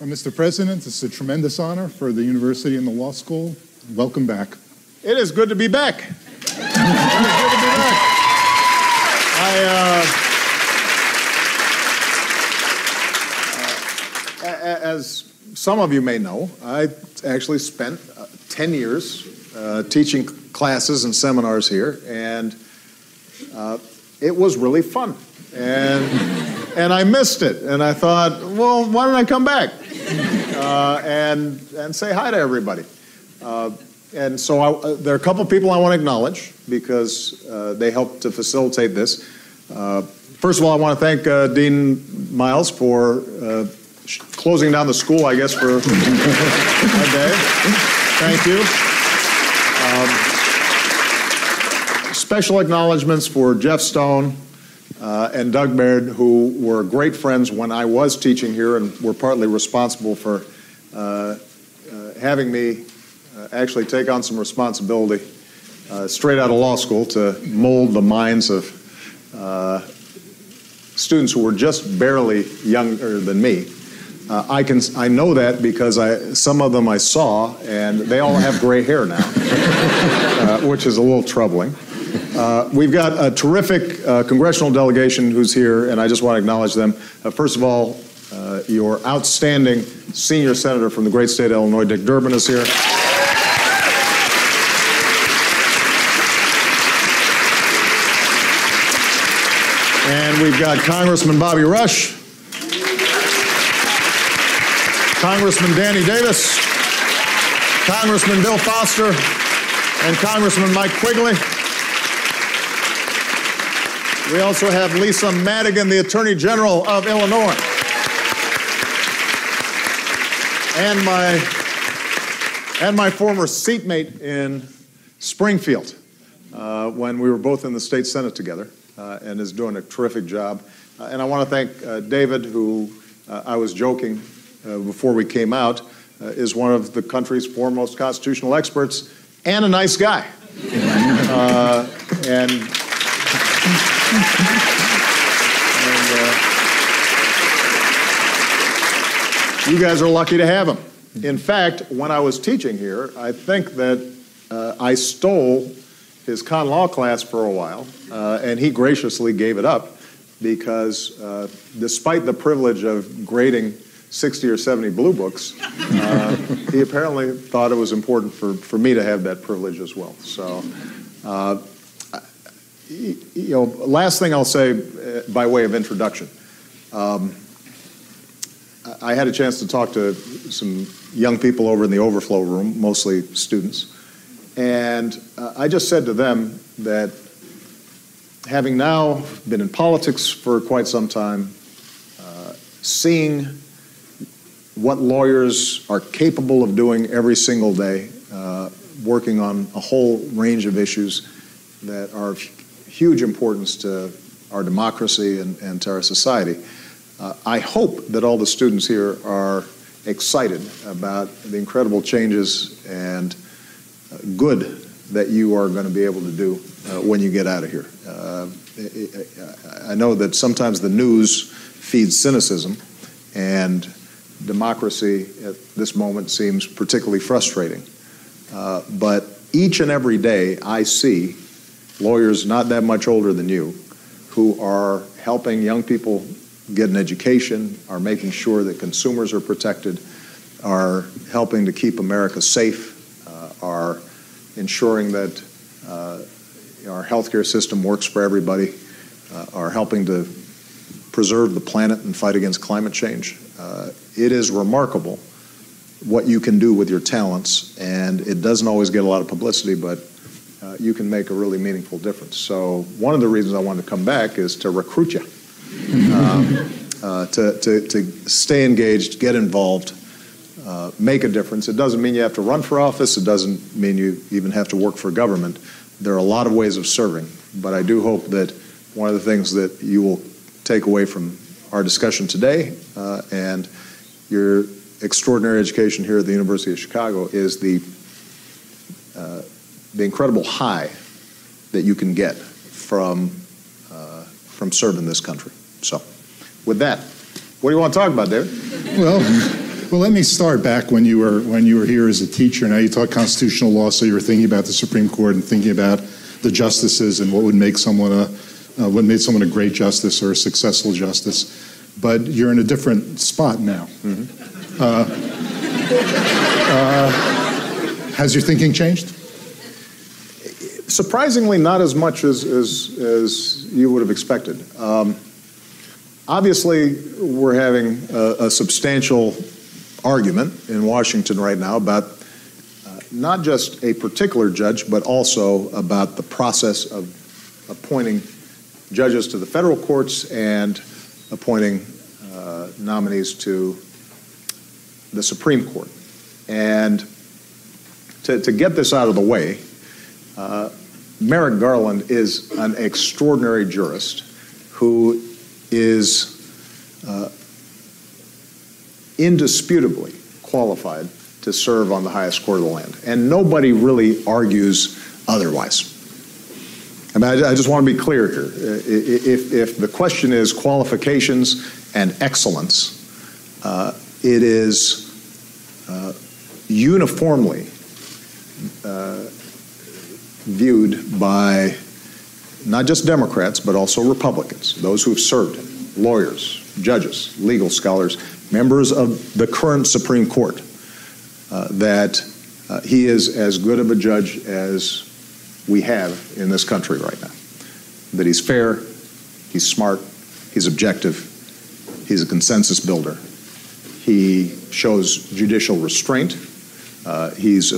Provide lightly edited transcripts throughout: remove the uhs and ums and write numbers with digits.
Mr. President, it's a tremendous honor for the university and the law school. Welcome back. It is good to be back. It is good to be back. As some of you may know, I actually spent 10 years teaching classes and seminars here, and it was really fun. And I missed it, and I thought, well, why don't I come back and say hi to everybody? And so there are a couple people I want to acknowledge because they helped to facilitate this. First of all, I want to thank Dean Miles for closing down the school, I guess, for a day. Thank you. Special acknowledgments for Jeff Stone and Doug Baird, who were great friends when I was teaching here and were partly responsible for having me actually take on some responsibility straight out of law school to mold the minds of students who were just barely younger than me. I know that because some of them I saw, and they all have gray hair now, which is a little troubling. We've got a terrific congressional delegation who's here, and I just want to acknowledge them. First of all, your outstanding senior senator from the great state of Illinois, Dick Durbin, is here. And we've got Congressman Bobby Rush, Congressman Danny Davis, Congressman Bill Foster, and Congressman Mike Quigley. We also have Lisa Madigan, the Attorney General of Illinois. And my former seatmate in Springfield when we were both in the state Senate together, and is doing a terrific job. And I want to thank David, who I was joking before we came out, is one of the country's foremost constitutional experts and a nice guy. You guys are lucky to have him. In fact, when I was teaching here, I think that I stole his con law class for a while, and he graciously gave it up because despite the privilege of grading 60 or 70 blue books, he apparently thought it was important for me to have that privilege as well. So, last thing I'll say by way of introduction. I had a chance to talk to some young people over in the overflow room, mostly students, and I just said to them that having now been in politics for quite some time, seeing what lawyers are capable of doing every single day, working on a whole range of issues that are of huge importance to our democracy and to our society. I hope that all the students here are excited about the incredible changes and good that you are going to be able to do when you get out of here. I know that sometimes the news feeds cynicism, and democracy at this moment seems particularly frustrating. But each and every day I see lawyers not that much older than you who are helping young people get an education, are making sure that consumers are protected, are helping to keep America safe, are ensuring that our healthcare system works for everybody, are helping to preserve the planet and fight against climate change. It is remarkable what you can do with your talents, and it doesn't always get a lot of publicity, but you can make a really meaningful difference. So one of the reasons I wanted to come back is to recruit you, to stay engaged, get involved, make a difference. It doesn't mean you have to run for office. It doesn't mean you even have to work for government. There are a lot of ways of serving, but I do hope that one of the things that you will take away from our discussion today and your extraordinary education here at the University of Chicago is the incredible high that you can get from serving this country. So, with that, what do you want to talk about, David? Well, Well, let me start back when you were here as a teacher. Now you taught constitutional law, so you were thinking about the Supreme Court and thinking about the justices and what made someone a great justice or a successful justice. But you're in a different spot now. Has your thinking changed? Surprisingly, not as much as you would have expected. Obviously, we're having a substantial argument in Washington right now about not just a particular judge, but also about the process of appointing judges to the federal courts and appointing nominees to the Supreme Court. And to get this out of the way, Merrick Garland is an extraordinary jurist who is indisputably qualified to serve on the highest court of the land. And nobody really argues otherwise. I mean, I just want to be clear here. If the question is qualifications and excellence, it is uniformly viewed by not just Democrats, but also Republicans, those who have served him, lawyers, judges, legal scholars, members of the current Supreme Court, that he is as good of a judge as we have in this country right now. That he's fair, he's smart, he's objective, he's a consensus builder. He shows judicial restraint. He's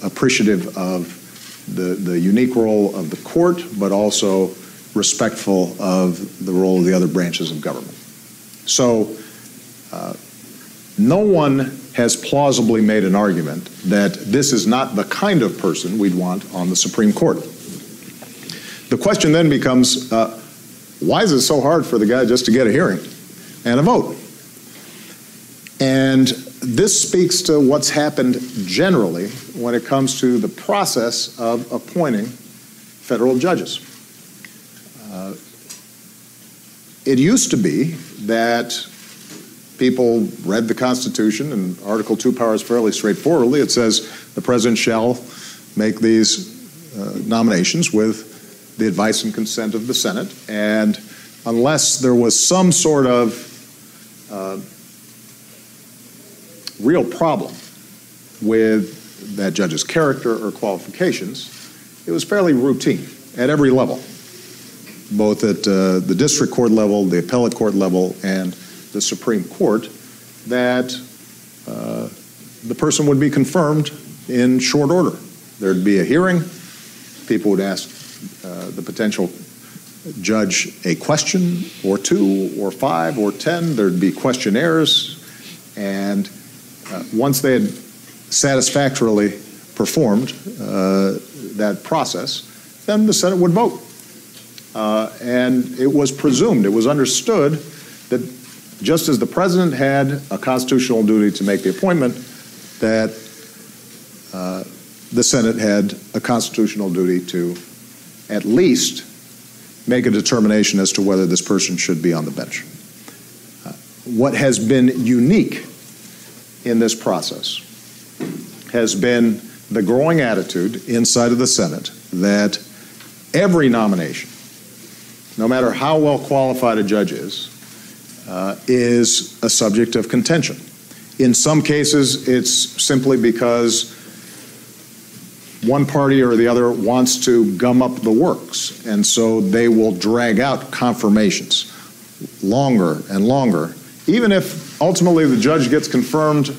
appreciative of the unique role of the court, but also respectful of the role of the other branches of government. So no one has plausibly made an argument that this is not the kind of person we'd want on the Supreme Court. The question then becomes, why is it so hard for the guy just to get a hearing and a vote? And this speaks to what's happened generally when it comes to the process of appointing federal judges. It used to be that people read the Constitution, and Article 2 powers fairly straightforwardly. It says the president shall make these nominations with the advice and consent of the Senate, and unless there was some sort of real problem with that judge's character or qualifications, it was fairly routine at every level, both at the district court level, the appellate court level, and the Supreme Court, that the person would be confirmed in short order. There'd be a hearing, people would ask the potential judge a question or two or five or 10, there'd be questionnaires, and once they had satisfactorily performed that process, then the Senate would vote. And it was presumed, it was understood that just as the president had a constitutional duty to make the appointment, that the Senate had a constitutional duty to at least make a determination as to whether this person should be on the bench. What has been unique in this process has been the growing attitude inside of the Senate that every nomination, no matter how well qualified a judge is a subject of contention. In some cases, it's simply because one party or the other wants to gum up the works, and so they will drag out confirmations longer and longer, even if ultimately the judge gets confirmed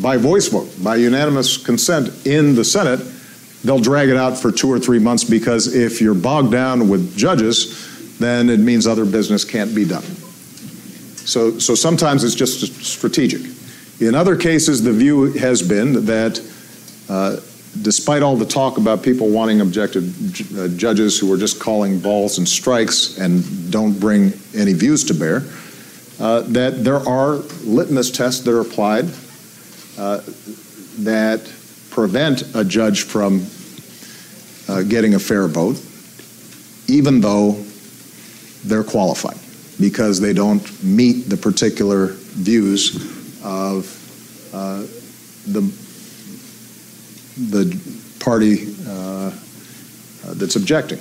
by voice vote, by unanimous consent in the Senate. They'll drag it out for 2 or 3 months, because if you're bogged down with judges, then it means other business can't be done. So sometimes it's just strategic. In other cases, the view has been that despite all the talk about people wanting objective judges who are just calling balls and strikes and don't bring any views to bear, that there are litmus tests that are applied that prevent a judge from getting a fair vote, even though they're qualified, because they don't meet the particular views of the party that's objecting.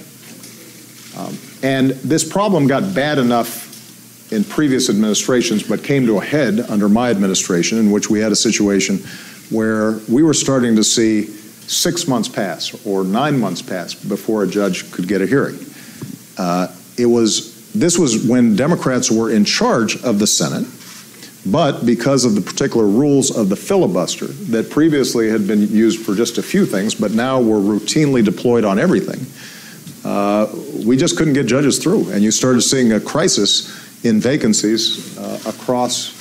And this problem got bad enough in previous administrations, but came to a head under my administration, in which we had a situation where we were starting to see 6 months pass or 9 months pass before a judge could get a hearing. This was when Democrats were in charge of the Senate, but because of the particular rules of the filibuster that previously had been used for just a few things, but now were routinely deployed on everything, we just couldn't get judges through. And you started seeing a crisis in vacancies across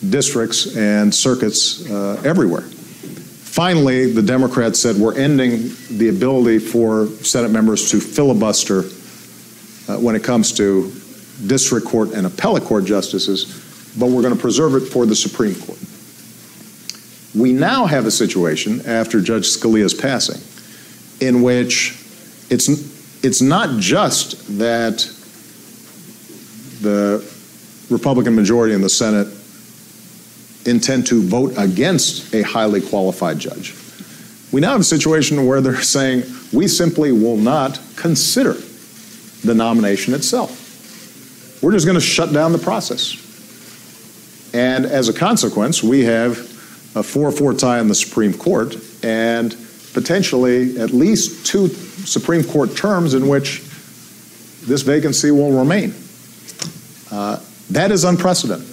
districts and circuits everywhere. Finally, the Democrats said, we're ending the ability for Senate members to filibuster when it comes to district court and appellate court justices, but we're going to preserve it for the Supreme Court. We now have a situation, after Judge Scalia's passing, in which it's not just that the Republican majority in the Senate intend to vote against a highly qualified judge. We now have a situation where they're saying, we simply will not consider the nomination itself. We're just going to shut down the process. And as a consequence, we have a 4-4 tie in the Supreme Court and potentially at least 2 Supreme Court terms in which this vacancy will remain. That is unprecedented.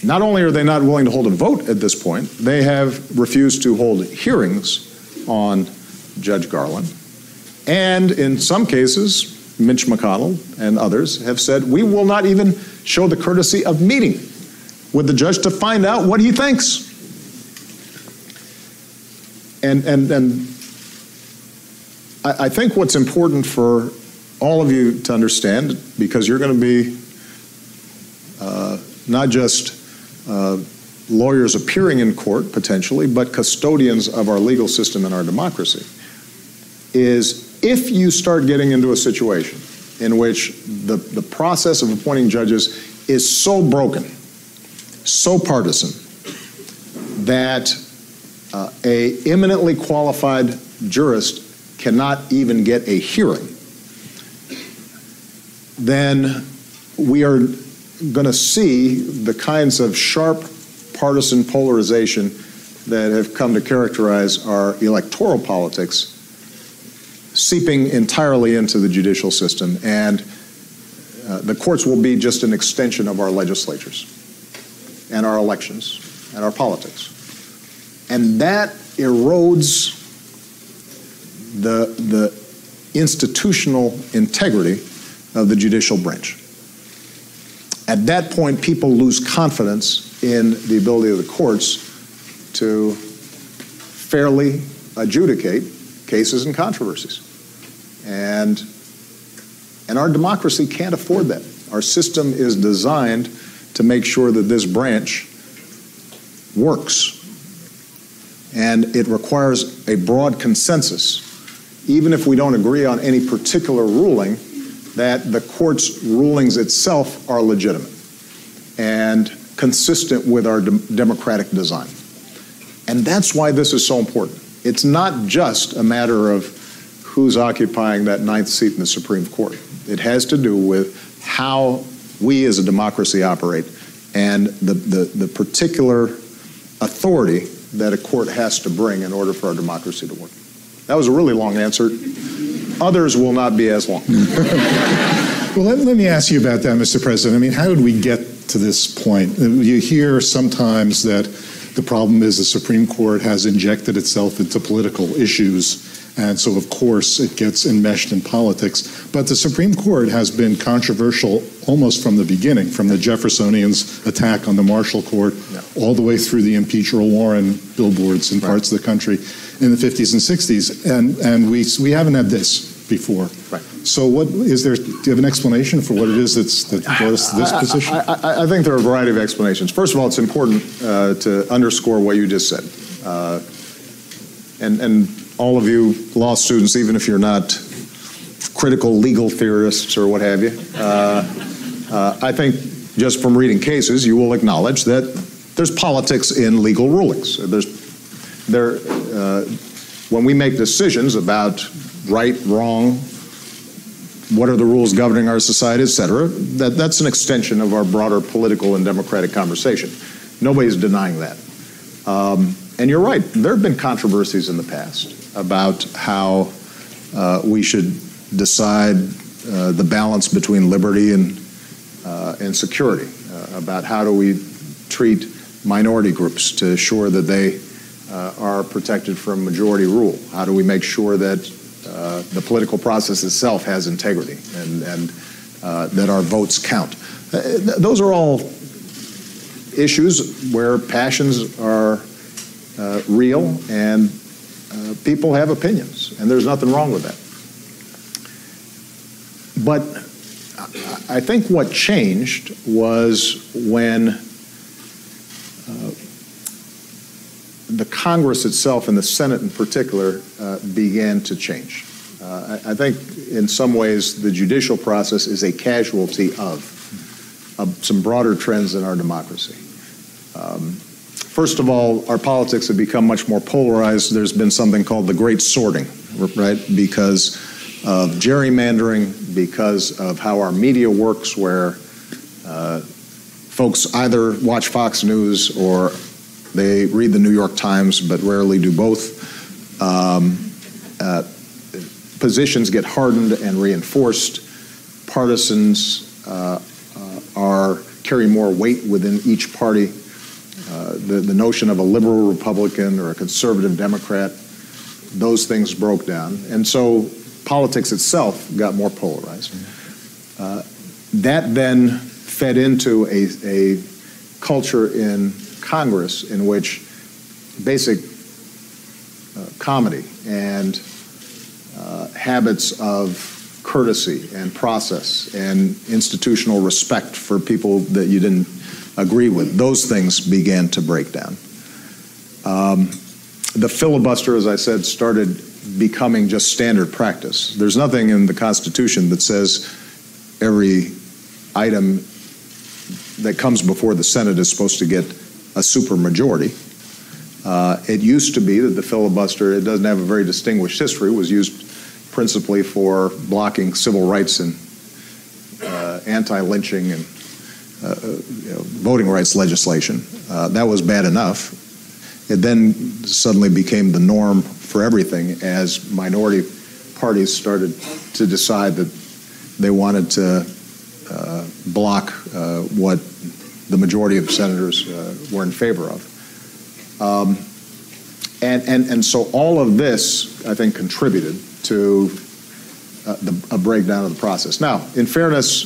Not only are they not willing to hold a vote at this point, they have refused to hold hearings on Judge Garland. And in some cases, Mitch McConnell and others have said, we will not even show the courtesy of meeting with the judge to find out what he thinks. And I think what's important for all of you to understand, because you're going to be not just lawyers appearing in court, potentially, but custodians of our legal system and our democracy, is if you start getting into a situation in which the process of appointing judges is so broken, so partisan, that a eminently qualified jurist cannot even get a hearing, then we are going to see the kinds of sharp partisan polarization that have come to characterize our electoral politics seeping entirely into the judicial system, and the courts will be just an extension of our legislatures and our elections and our politics. And that erodes the institutional integrity of the judicial branch. At that point, people lose confidence in the ability of the courts to fairly adjudicate cases and controversies. And our democracy can't afford that. Our system is designed to make sure that this branch works. And it requires a broad consensus, even if we don't agree on any particular ruling, that the court's rulings itself are legitimate and consistent with our democratic design. And that's why this is so important. It's not just a matter of who's occupying that 9th seat in the Supreme Court. It has to do with how we as a democracy operate and the particular authority that a court has to bring in order for our democracy to work. That was a really long answer. Others will not be as long. Well, let me ask you about that, Mr. President. I mean, how did we get to this point? You hear sometimes that the problem is the Supreme Court has injected itself into political issues, and so, of course, it gets enmeshed in politics. But the Supreme Court has been controversial almost from the beginning, from the Jeffersonians' attack on the Marshall Court, all the way through the impeach Earl Warren billboards in parts of the country in the 50s and 60s. And we haven't had this before. Right. So what is there, do you have an explanation for what it is that brought us to this position? I think there are a variety of explanations. First of all, it's important to underscore what you just said. And all of you law students, even if you're not critical legal theorists or what have you, I think just from reading cases, you will acknowledge that there's politics in legal rulings. When we make decisions about right, wrong, what are the rules governing our society, et cetera, that's an extension of our broader political and democratic conversation. Nobody's denying that. And you're right, there have been controversies in the past about how we should decide the balance between liberty and security, about how do we treat minority groups to ensure that they are protected from majority rule. How do we make sure that the political process itself has integrity and that our votes count? Those are all issues where passions are real and people have opinions, and there's nothing wrong with that. But I think what changed was when the Congress itself and the Senate in particular began to change. I think in some ways the judicial process is a casualty of some broader trends in our democracy. First of all, our politics have become much more polarized. There's been something called the great sorting, right? Because of gerrymandering, because of how our media works, where folks either watch Fox News or they read the New York Times, but rarely do both. Positions get hardened and reinforced. Partisans carry more weight within each party. The notion of a liberal Republican or a conservative Democrat, those things broke down. And so politics itself got more polarized. That then fed into a culture in Congress in which basic comedy and habits of courtesy and process and institutional respect for people that you didn't agree with, those things began to break down. The filibuster, as I said, started becoming just standard practice. There's nothing in the Constitution that says every item that comes before the Senate is supposed to get a supermajority. It used to be that the filibuster, it doesn't have a very distinguished history, was used principally for blocking civil rights and anti-lynching and voting rights legislation. That was bad enough. It then suddenly became the norm for everything as minority parties started to decide that they wanted to block what the majority of senators were in favor of. And so all of this, I think, contributed to a breakdown of the process. Now, in fairness,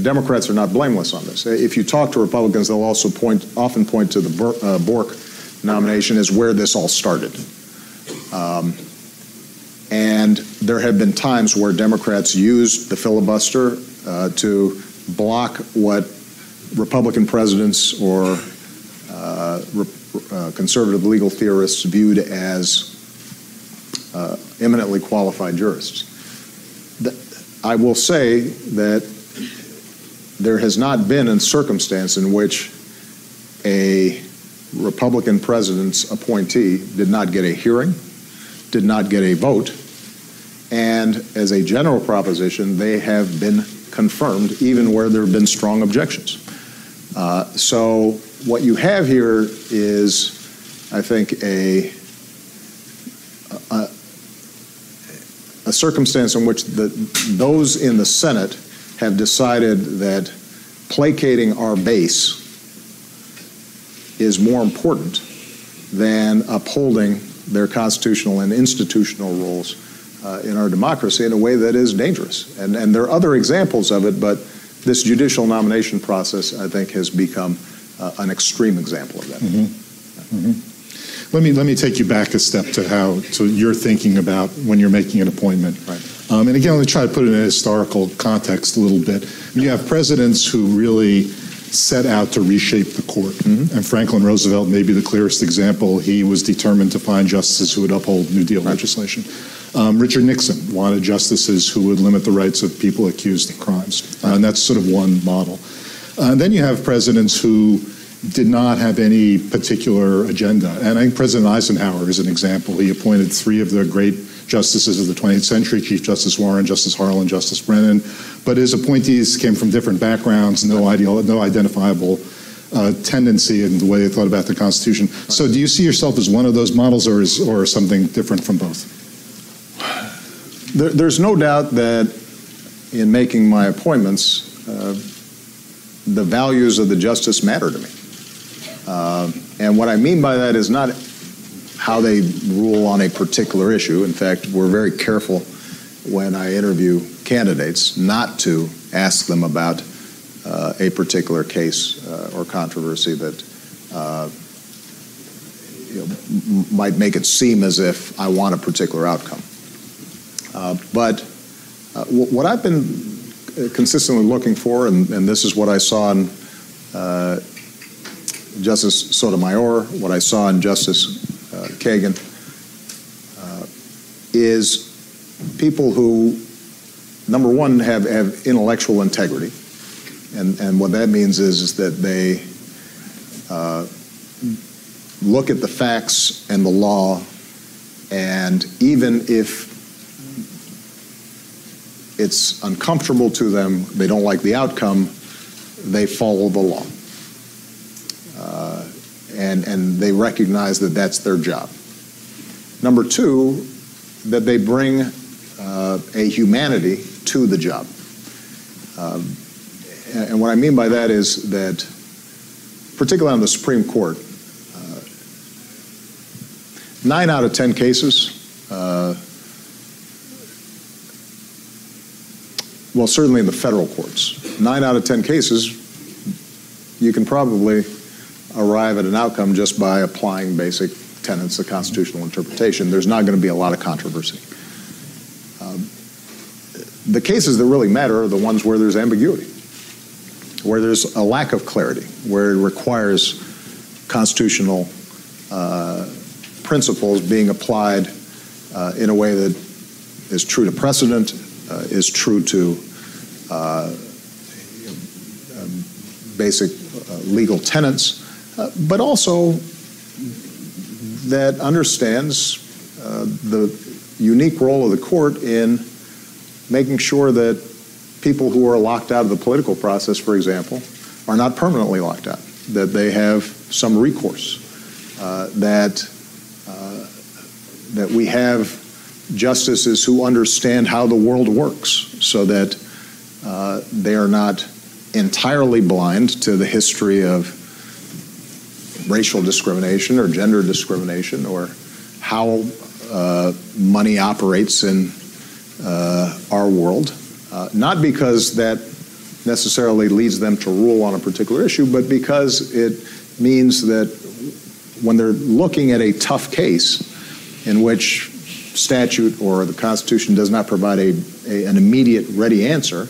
Democrats are not blameless on this. If you talk to Republicans, they'll also often point to the Bork nomination as where this all started. And there have been times where Democrats used the filibuster to block what Republican presidents or conservative legal theorists viewed as eminently qualified jurists. I will say that there has not been a circumstance in which a Republican president's appointee did not get a hearing, did not get a vote, and as a general proposition, they have been confirmed even where there have been strong objections. So what you have here is, I think, a circumstance in which those in the Senate have decided that placating our base is more important than upholding their constitutional and institutional roles in our democracy in a way that is dangerous. And there are other examples of it, but this judicial nomination process, I think, has become an extreme example of that. Mm-hmm. Mm-hmm. Let me take you back a step to how you're thinking about when you're making an appointment. Right. And again, let me try to put it in a historical context a little bit. You have presidents who really set out to reshape the court. Mm-hmm. And Franklin Roosevelt may be the clearest example. He was determined to find justices who would uphold New Deal legislation. Richard Nixon wanted justices who would limit the rights of people accused of crimes. And that's sort of one model. Then you have presidents who did not have any particular agenda. And I think President Eisenhower is an example. He appointed 3 of the great justices of the 20th century, Chief Justice Warren, Justice Harlan, Justice Brennan, but his appointees came from different backgrounds, no identifiable tendency in the way they thought about the Constitution. So do you see yourself as one of those models, or something different from both? There's no doubt that in making my appointments, the values of the justice matter to me. And what I mean by that is not how they rule on a particular issue. In fact, we're very careful when I interview candidates not to ask them about a particular case or controversy that might make it seem as if I want a particular outcome. But what I've been consistently looking for, and this is what I saw in Justice Sotomayor, what I saw in Justice Kagan, is people who, number one, have intellectual integrity. And what that means is that they look at the facts and the law, and even if it's uncomfortable to them, they don't like the outcome, they follow the law. And they recognize that that's their job. Number two, that they bring a humanity to the job. And what I mean by that is that, particularly on the Supreme Court, 9 out of 10 cases, well, certainly in the federal courts, 9 out of 10 cases, you can probably arrive at an outcome just by applying basic tenets of constitutional interpretation. There's not going to be a lot of controversy. The cases that really matter are the ones where there's ambiguity, where there's a lack of clarity, where it requires constitutional principles being applied in a way that is true to precedent, is true to basic legal tenets, but also that understands the unique role of the court in making sure that people who are locked out of the political process, for example, are not permanently locked out, that they have some recourse, that we have justices who understand how the world works, so that they are not entirely blind to the history of racial discrimination or gender discrimination, or how money operates in our world. Not because that necessarily leads them to rule on a particular issue, but because it means that when they're looking at a tough case in which statute or the Constitution does not provide an immediate ready answer,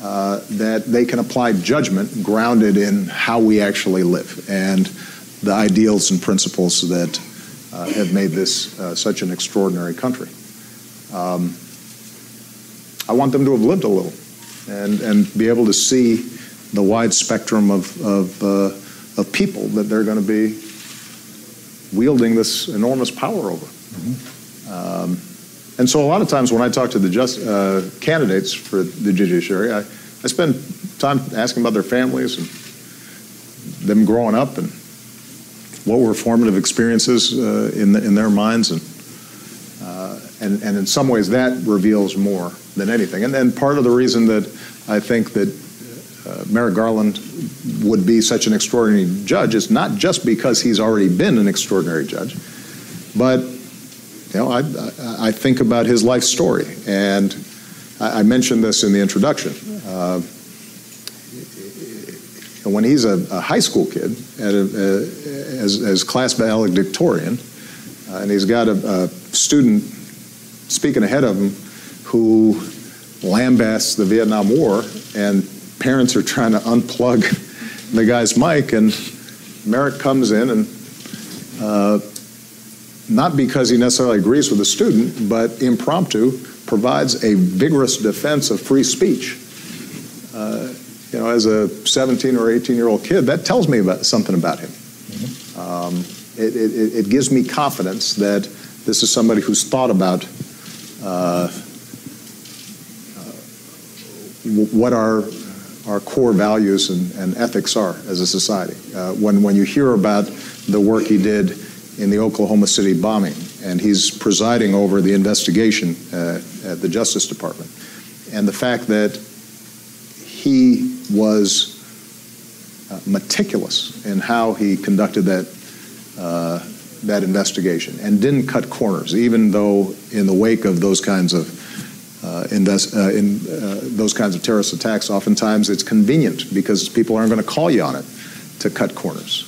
that they can apply judgment grounded in how we actually live and the ideals and principles that have made this such an extraordinary country. I want them to have lived a little and be able to see the wide spectrum of people that they're going to be wielding this enormous power over. Mm-hmm. And so a lot of times when I talk to the candidates for the judiciary, I spend time asking about their families and them growing up and what were formative experiences in their minds, and in some ways that reveals more than anything. And then part of the reason that I think that Merrick Garland would be such an extraordinary judge is not just because he's already been an extraordinary judge, but I think about his life story, and I mentioned this in the introduction. When he's a high school kid, as class valedictorian, and he's got a student speaking ahead of him who lambasts the Vietnam War, and parents are trying to unplug the guy's mic, and Merrick comes in and not because he necessarily agrees with the student, but impromptu provides a vigorous defense of free speech. as a 17 or 18-year-old kid, that tells me something about him. It gives me confidence that this is somebody who's thought about what our core values and ethics are as a society. When you hear about the work he did in the Oklahoma City bombing, and he's presiding over the investigation at the Justice Department, and the fact that he was meticulous in how he conducted that investigation and didn't cut corners, even though in the wake of those kinds of those kinds of terrorist attacks, oftentimes it's convenient because people aren't going to call you on it to cut corners.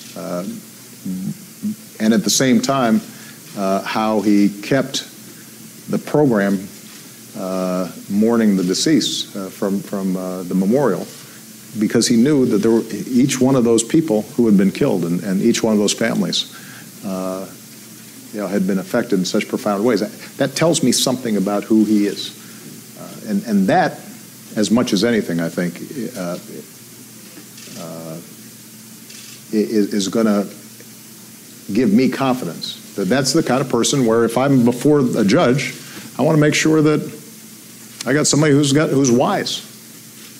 And at the same time, how he kept the program mourning the deceased from the memorial, because he knew that each one of those people who had been killed and each one of those families had been affected in such profound ways. That tells me something about who he is. And that, as much as anything, I think, is going to give me confidence that that's the kind of person where if I'm before a judge, I want to make sure that I got somebody who's wise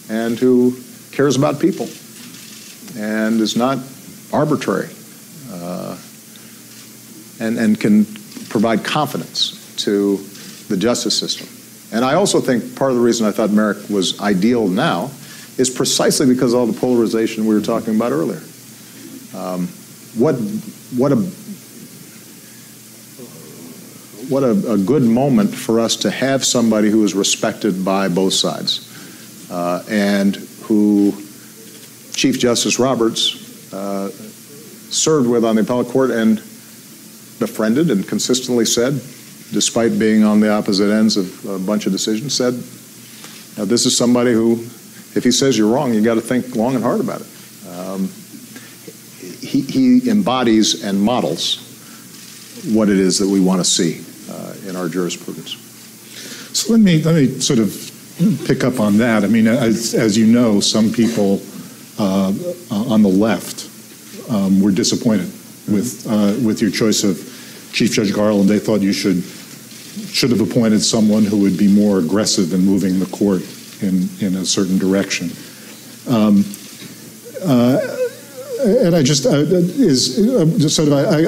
and who cares about people and is not arbitrary and can provide confidence to the justice system. And I also think part of the reason I thought Merrick was ideal now is precisely because of all the polarization we were talking about earlier. What a good moment for us to have somebody who is respected by both sides and who Chief Justice Roberts served with on the appellate court and befriended and consistently said, despite being on the opposite ends of a bunch of decisions, said, this is somebody who, if he says you're wrong, you got to think long and hard about it. He embodies and models what it is that we want to see in our jurisprudence. So let me sort of pick up on that. I mean, as you know, some people on the left were disappointed with your choice of Chief Judge Garland. They thought you should have appointed someone who would be more aggressive in moving the court in a certain direction. And I just I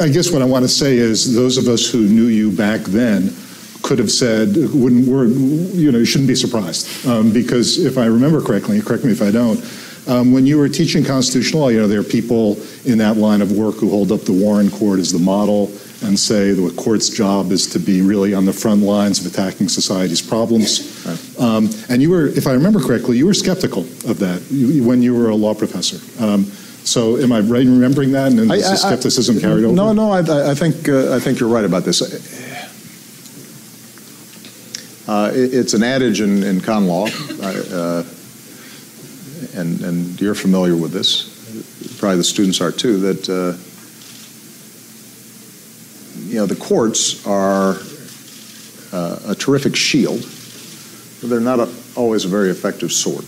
guess what I want to say is those of us who knew you back then could have said, you shouldn't be surprised. Because if I remember correctly, correct me if I don't, when you were teaching constitutional law, there are people in that line of work who hold up the Warren Court as the model and say the court's job is to be really on the front lines of attacking society's problems. Right. And you were, if I remember correctly, you were skeptical of that when you were a law professor. So am I right in remembering that? And is the skepticism carried over? No, I think you're right about this. It's an adage in con law, and you're familiar with this. Probably the students are too. That the courts are a terrific shield, but they're not always a very effective sword.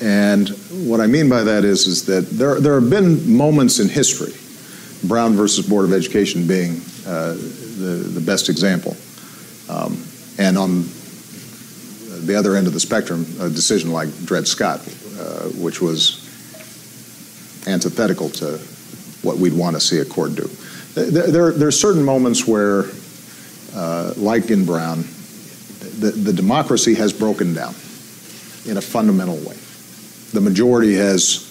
And what I mean by that is that there have been moments in history, Brown versus Board of Education being the best example, and on the other end of the spectrum, a decision like Dred Scott, which was antithetical to what we'd want to see a court do. There are certain moments where, like in Brown, the democracy has broken down in a fundamental way. The majority has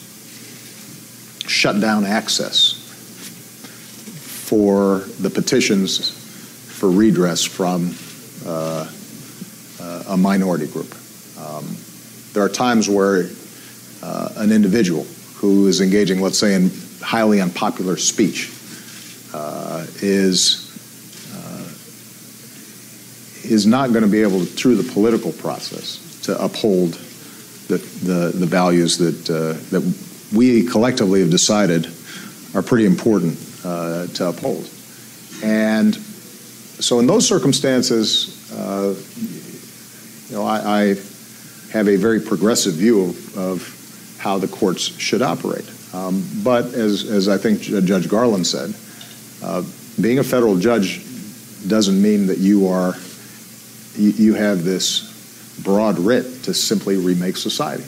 shut down access for the petitions for redress from a minority group. There are times where an individual who is engaging, let's say, in highly unpopular speech is not going to be able to, through the political process, to uphold the values that we collectively have decided are pretty important to uphold. And so in those circumstances, I have a very progressive view of how the courts should operate. But as I think Judge Garland said, being a federal judge doesn't mean that you have this broad writ to simply remake society.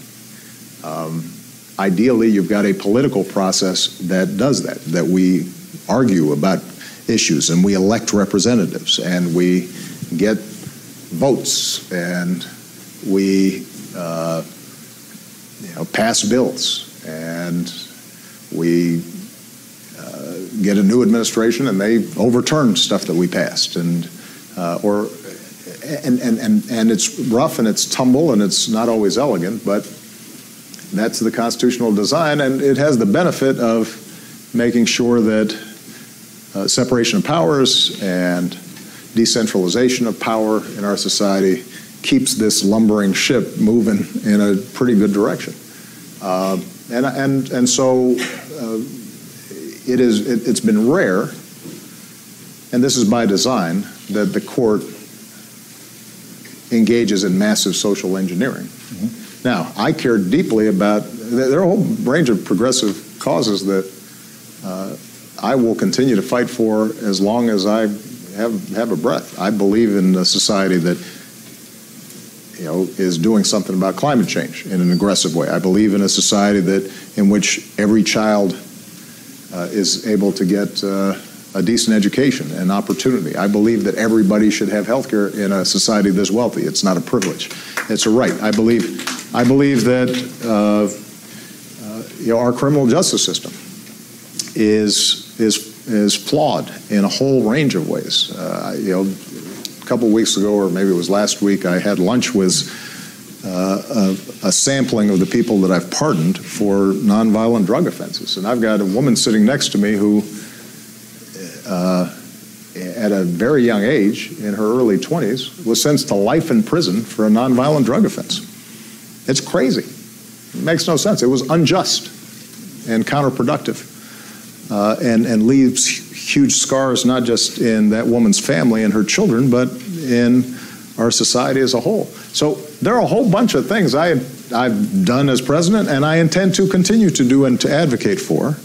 Ideally, you've got a political process that does that we argue about issues and we elect representatives and we get votes and we pass bills and we get a new administration and they overturn stuff that we passed and it's rough and it's tumble and it's not always elegant, but that's the constitutional design, and it has the benefit of making sure that separation of powers and decentralization of power in our society keeps this lumbering ship moving in a pretty good direction. And so it's been rare, and this is by design, that the court engages in massive social engineering. Mm-hmm. Now, I care deeply about, there are a whole range of progressive causes that I will continue to fight for as long as I have a breath. I believe in a society that is doing something about climate change in an aggressive way. I believe in a society in which every child is able to get a decent education and opportunity. I believe that everybody should have health care in a society this wealthy. It's not a privilege. It's a right. I believe that our criminal justice system is flawed in a whole range of ways. A couple weeks ago, or maybe it was last week, I had lunch with a sampling of the people that I've pardoned for nonviolent drug offenses. And I've got a woman sitting next to me who, at a very young age, in her early 20s, was sentenced to life in prison for a nonviolent drug offense. It's crazy. It makes no sense. It was unjust and counterproductive, and leaves huge scars not just in that woman's family and her children, but in our society as a whole. So there are a whole bunch of things I've done as president, and I intend to continue to do and to advocate for.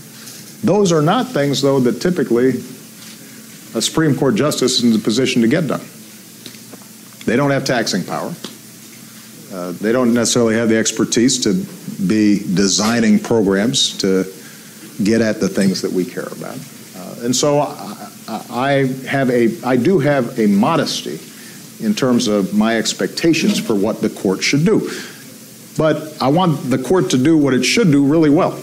Those are not things, though, that typically a Supreme Court justice is in the position to get done. They don't have taxing power. They don't necessarily have the expertise to be designing programs to get at the things that we care about. And so I do have a modesty in terms of my expectations for what the court should do. But I want the court to do what it should do really well.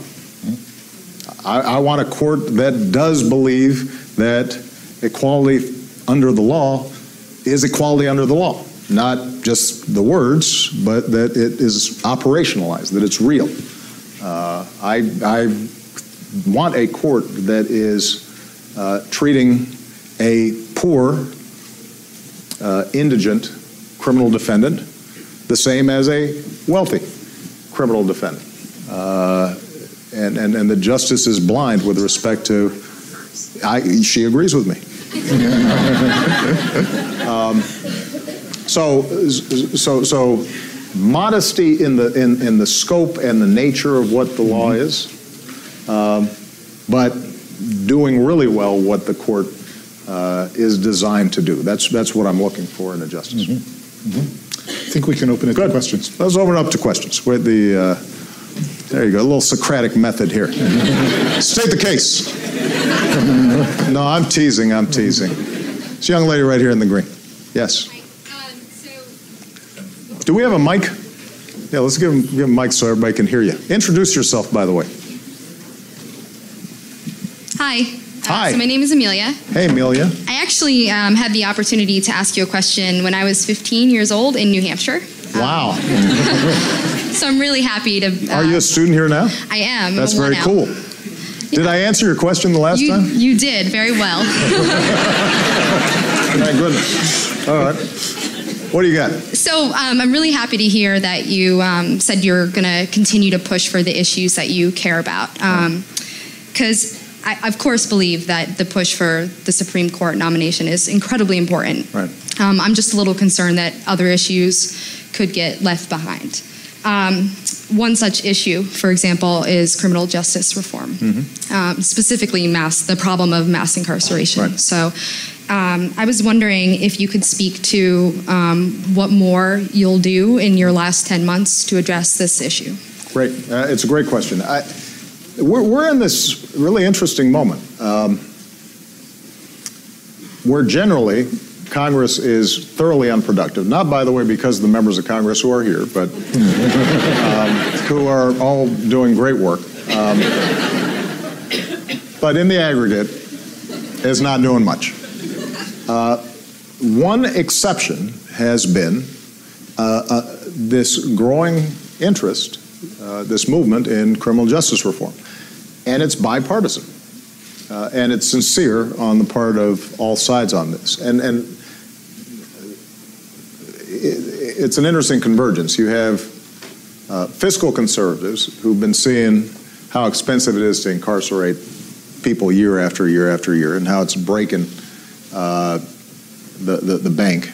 I want a court that does believe that equality under the law is equality under the law. Not just the words, but that it is operationalized, that it's real. I want a court that is treating a poor, indigent criminal defendant the same as a wealthy criminal defendant. And the justice is blind with respect to, she agrees with me. So modesty in the scope and the nature of what the law is, but doing really well what the court is designed to do. That's what I'm looking for in a justice. Mm-hmm. Mm-hmm. I think we can open it to questions. Let's open it up to questions. With there you go, a little Socratic method here. State the case. No, I'm teasing. This young lady right here in the green. Yes. Do we have a mic? Yeah, let's give him a mic so everybody can hear you. Introduce yourself, by the way. Hi. Hi. So my name is Amelia. Hey, Amelia. I actually had the opportunity to ask you a question when I was 15 years old in New Hampshire. Wow. So I'm really happy to... Are you a student here now? I am. That's very cool. Did I answer your question the last time? You did, very well. My goodness. All right. What do you got? So I'm really happy to hear that you said you're going to continue to push for the issues that you care about. Because I, of course, believe that the push for the Supreme Court nomination is incredibly important. Right. I'm just a little concerned that other issues could get left behind. One such issue, for example, is criminal justice reform, specifically the problem of mass incarceration. Right. So I was wondering if you could speak to what more you'll do in your last 10 months to address this issue. Great. It's a great question. We're in this really interesting moment where generally Congress is thoroughly unproductive, not, by the way, because of the members of Congress who are here, but who are all doing great work. But in the aggregate, is not doing much. One exception has been this growing interest, this movement in criminal justice reform. And it's bipartisan. And it's sincere on the part of all sides on this. And it's an interesting convergence. You have fiscal conservatives who've been seeing how expensive it is to incarcerate people year after year after year, and how it's breaking the bank,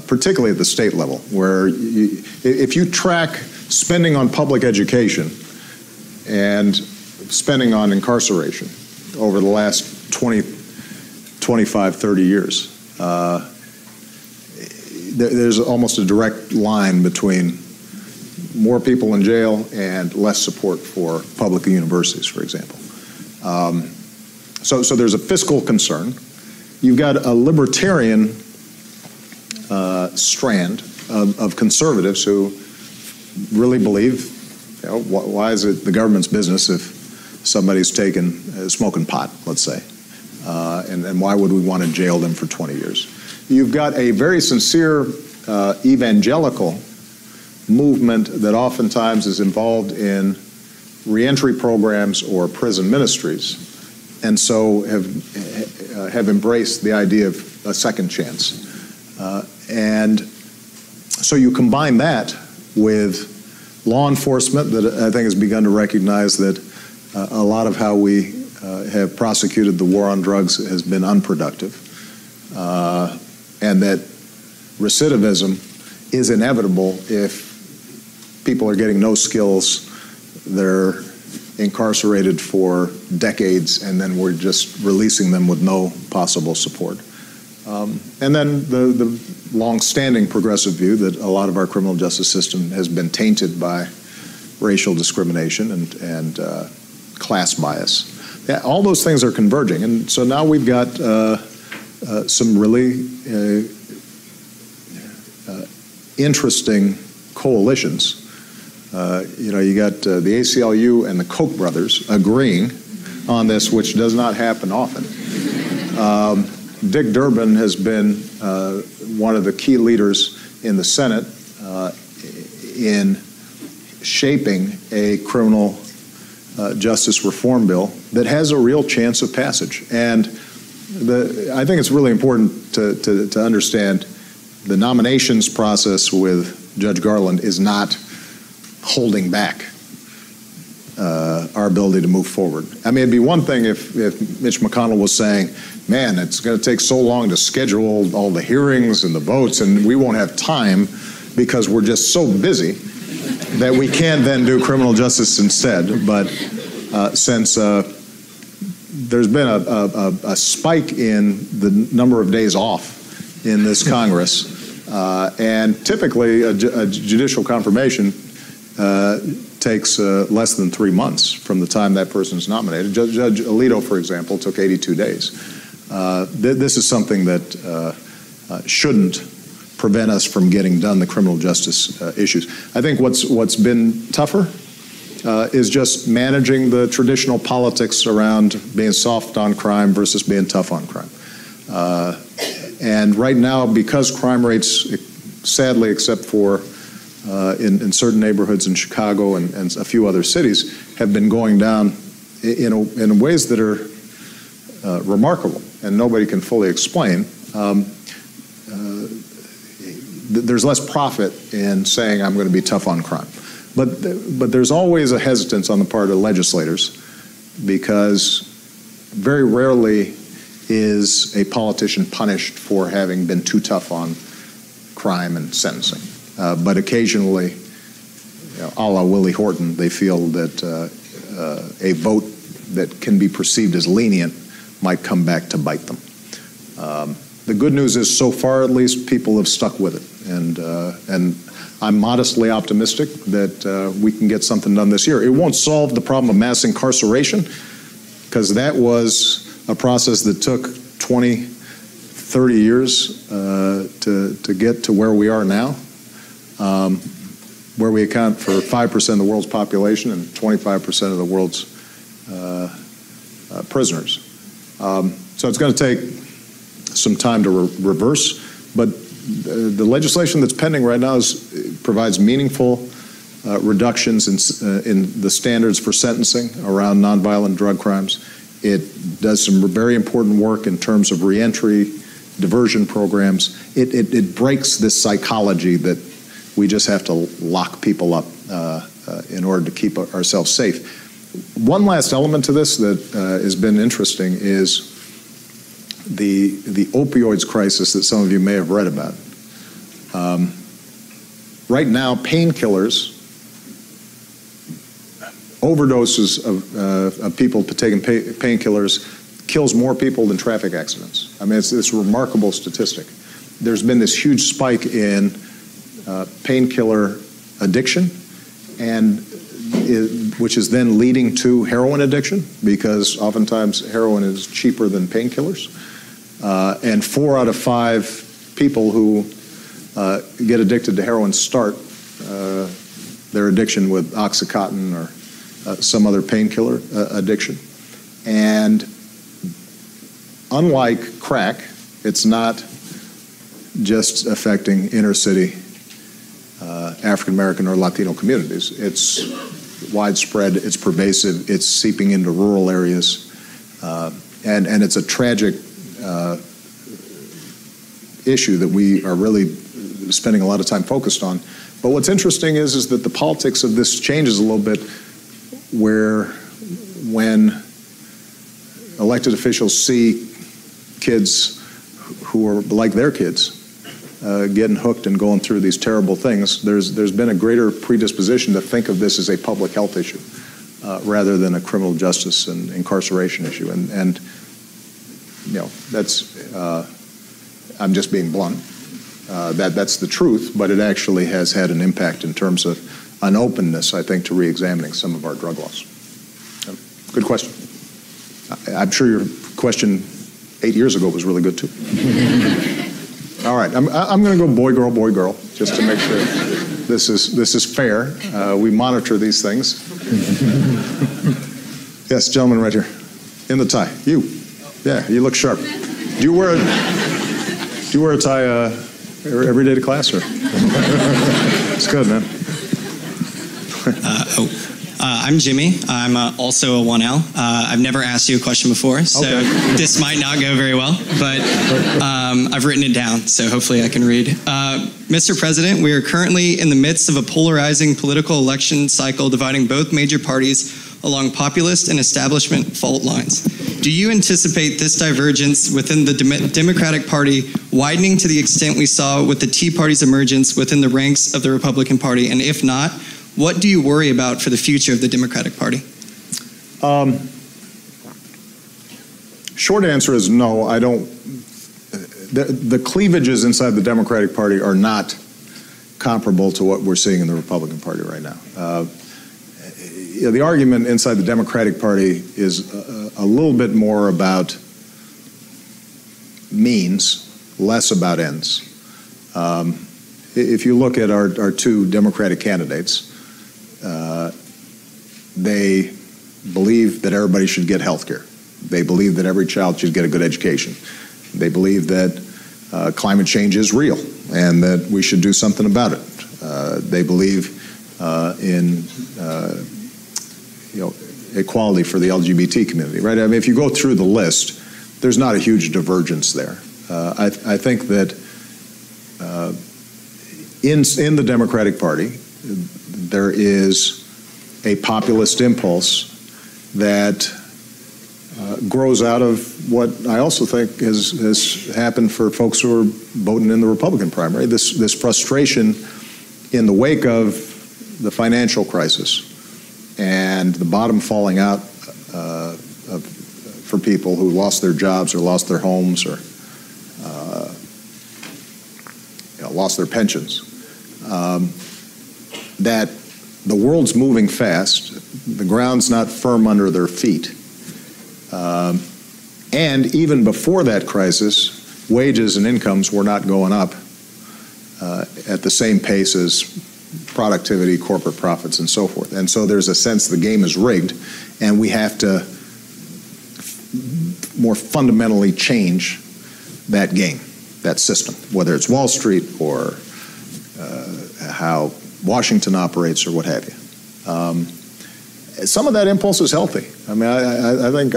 particularly at the state level, where if you track spending on public education and spending on incarceration over the last 20, 25, 30 years, there's almost a direct line between more people in jail and less support for public universities, for example. So there's a fiscal concern. You've got a libertarian strand of conservatives who really believe, why is it the government's business if somebody's smoking pot, let's say, and why would we want to jail them for 20 years? You've got a very sincere evangelical movement that oftentimes is involved in reentry programs or prison ministries, and so have embraced the idea of a second chance. And so you combine that with law enforcement that I think has begun to recognize that a lot of how we have prosecuted the war on drugs has been unproductive, and that recidivism is inevitable if people are getting no skills, they're incarcerated for decades, and then we're just releasing them with no possible support. And then the long-standing progressive view that a lot of our criminal justice system has been tainted by racial discrimination and class bias. Yeah, all those things are converging, and so now we've got some really interesting coalitions. You got the ACLU and the Koch brothers agreeing on this, which does not happen often. Dick Durbin has been one of the key leaders in the Senate in shaping a criminal justice reform bill that has a real chance of passage. And I think it's really important to understand the nominations process with Judge Garland is not holding back our ability to move forward. I mean, it'd be one thing if Mitch McConnell was saying, man, it's going to take so long to schedule all the hearings and the votes, and we won't have time because we're just so busy that we can't then do criminal justice instead. But since there's been a spike in the number of days off in this Congress, and typically a judicial confirmation takes less than 3 months from the time that person is nominated. Judge Alito, for example, took 82 days. This is something that shouldn't prevent us from getting done the criminal justice issues. I think what's been tougher is just managing the traditional politics around being soft on crime versus being tough on crime. And right now, because crime rates, sadly, except for in certain neighborhoods in Chicago and a few other cities, have been going down in ways that are remarkable and nobody can fully explain. There's less profit in saying I'm going to be tough on crime. But there's always a hesitance on the part of legislators, because very rarely is a politician punished for having been too tough on crime and sentencing. But occasionally a la Willie Horton, they feel that a vote that can be perceived as lenient might come back to bite them. The good news is, so far at least, people have stuck with it, and I'm modestly optimistic that we can get something done this year. It won't solve the problem of mass incarceration, because that was a process that took 20, 30 years to get to where we are now, where we account for 5% of the world's population and 25% of the world's prisoners. So it's going to take some time to reverse, but the legislation that's pending right now provides meaningful reductions in the standards for sentencing around nonviolent drug crimes. It does some very important work in terms of reentry, diversion programs. It breaks this psychology that we just have to lock people up in order to keep ourselves safe. One last element to this that has been interesting is the opioids crisis that some of you may have read about. Right now, painkillers, overdoses of people taking painkillers kills more people than traffic accidents. I mean, it's this remarkable statistic. There's been this huge spike in painkiller addiction, which is then leading to heroin addiction, because oftentimes heroin is cheaper than painkillers. And 4 out of 5 people who get addicted to heroin start their addiction with OxyContin or some other painkiller addiction. And unlike crack, it's not just affecting inner city African American or Latino communities. It's widespread, it's pervasive, it's seeping into rural areas, and it's a tragic issue that we are really spending a lot of time focused on. But what's interesting is that the politics of this changes a little bit, where when elected officials see kids who are like their kids getting hooked and going through these terrible things, there's been a greater predisposition to think of this as a public health issue rather than a criminal justice and incarceration issue. And you know, that's I'm just being blunt. That's the truth, but it actually has had an impact in terms of an openness, I think, to re-examining some of our drug laws. Good question. I'm sure your question 8 years ago was really good too. All right, I'm going to go boy, girl, just to make sure this is fair. We monitor these things. Yes, gentleman right here, in the tie. You, yeah, you look sharp. Do you wear a tie every day to class, or? It's good, man. I'm Jimmy. I'm also a 1L. I've never asked you a question before, so okay. This might not go very well, but I've written it down, so hopefully I can read. Mr. President, we are currently in the midst of a polarizing political election cycle dividing both major parties along populist and establishment fault lines. Do you anticipate this divergence within the Democratic Party widening to the extent we saw with the Tea Party's emergence within the ranks of the Republican Party? And if not, what do you worry about for the future of the Democratic Party? Short answer is no, I don't. The cleavages inside the Democratic Party are not comparable to what we're seeing in the Republican Party right now. The argument inside the Democratic Party is a little bit more about means, less about ends. If you look at our 2 Democratic candidates, they believe that everybody should get health care. They believe that every child should get a good education. They believe that climate change is real and that we should do something about it. They believe in equality for the LGBT community, right? I mean, if you go through the list, there's not a huge divergence there. I think that in the Democratic Party, there is a populist impulse that grows out of what I also think has happened for folks who are voting in the Republican primary. This frustration in the wake of the financial crisis and the bottom falling out for people who lost their jobs or lost their homes or lost their pensions, that the world's moving fast, the ground's not firm under their feet. And even before that crisis, wages and incomes were not going up at the same pace as productivity, corporate profits, and so forth. And so there's a sense the game is rigged, and we have to more fundamentally change that game, that system, whether it's Wall Street or how Washington operates or what have you. Some of that impulse is healthy. I mean, I think,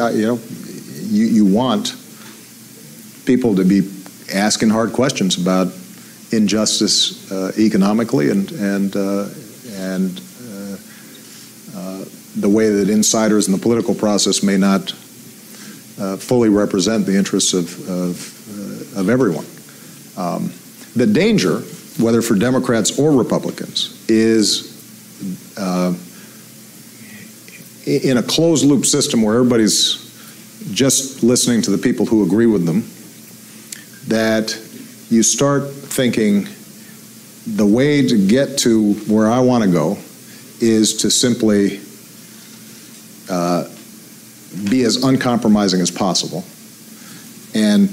you want people to be asking hard questions about injustice economically and the way that insiders in the political process may not fully represent the interests of everyone. The danger, whether for Democrats or Republicans, is in a closed-loop system where everybody's just listening to the people who agree with them, that you start thinking the way to get to where I want to go is to simply be as uncompromising as possible and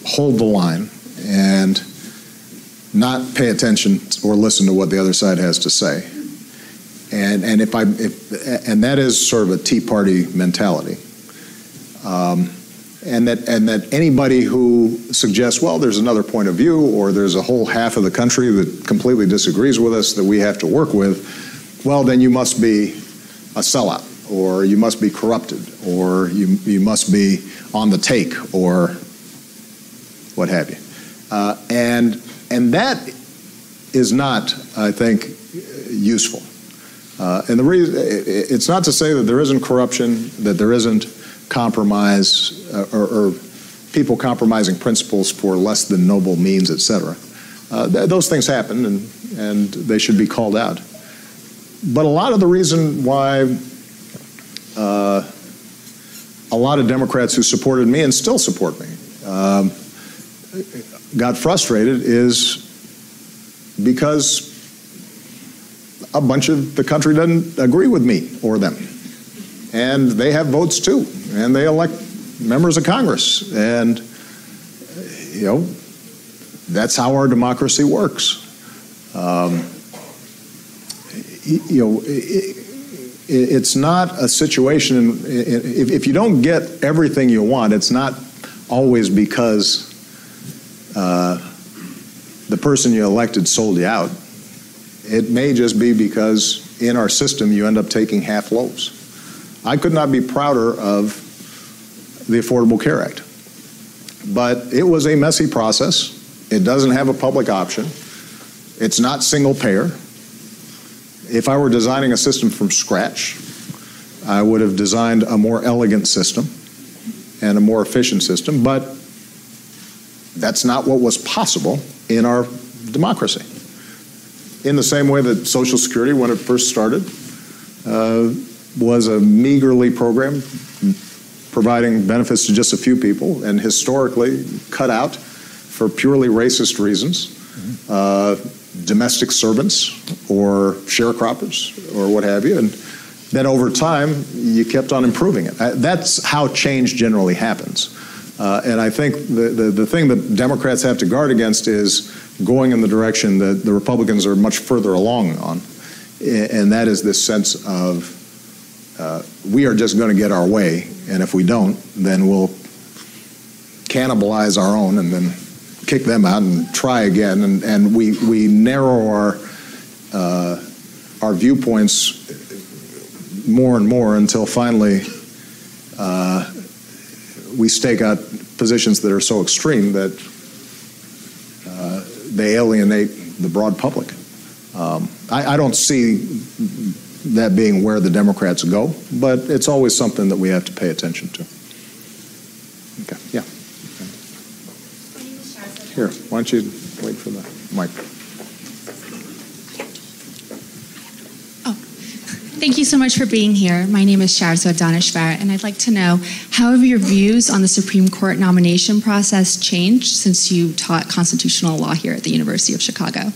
hold the line and not pay attention or listen to what the other side has to say. And that is sort of a Tea Party mentality. And that anybody who suggests, well, there's another point of view, or there's a whole half of the country that completely disagrees with us that we have to work with, well, then you must be a sellout, or you must be corrupted, or you must be on the take, or what have you. And that is not, I think, useful. And the reason, it's not to say that there isn't corruption, that there isn't compromise, or people compromising principles for less than noble means, etc. Those things happen, and they should be called out. But a lot of the reason why a lot of Democrats who supported me and still support me got frustrated is because a bunch of the country doesn't agree with me or them. And they have votes too, and they elect members of Congress. And, that's how our democracy works. It's not a situation, if you don't get everything you want, it's not always because the person you elected sold you out. It may just be because in our system you end up taking half loaves. I could not be prouder of the Affordable Care Act. But it was a messy process. It doesn't have a public option. It's not single payer. If I were designing a system from scratch, I would have designed a more elegant system and a more efficient system, but that's not what was possible in our democracy. In the same way that Social Security, when it first started, was a meagerly program providing benefits to just a few people, and historically cut out for purely racist reasons, domestic servants or sharecroppers or what have you. And then over time, you kept on improving it. That's how change generally happens. And I think the thing that Democrats have to guard against is going in the direction that the Republicans are much further along on. And that is this sense of we are just going to get our way, and if we don't, then we'll cannibalize our own and then kick them out and try again. And we narrow our viewpoints more and more until finally we stake out positions that are so extreme that they alienate the broad public. I don't see that being where the Democrats go, but it's always something that we have to pay attention to. Okay, yeah. Here, why don't you wait for the mic? Thank you so much for being here. My name is Shahrzad Daneshvar, and I'd like to know, how have your views on the Supreme Court nomination process changed since you taught constitutional law here at the University of Chicago?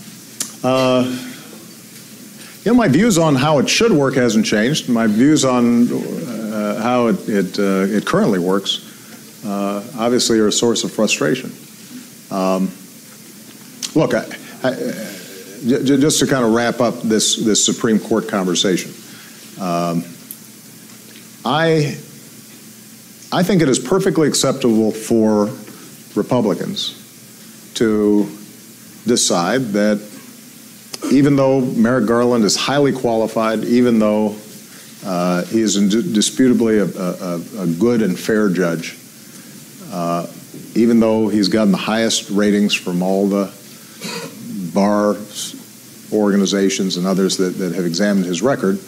My views on how it should work hasn't changed. My views on how it currently works obviously are a source of frustration. Look, just to kind of wrap up this Supreme Court conversation, I think it is perfectly acceptable for Republicans to decide that even though Merrick Garland is highly qualified, even though he is indisputably a good and fair judge, even though he's gotten the highest ratings from all the bar organizations and others that have examined his record,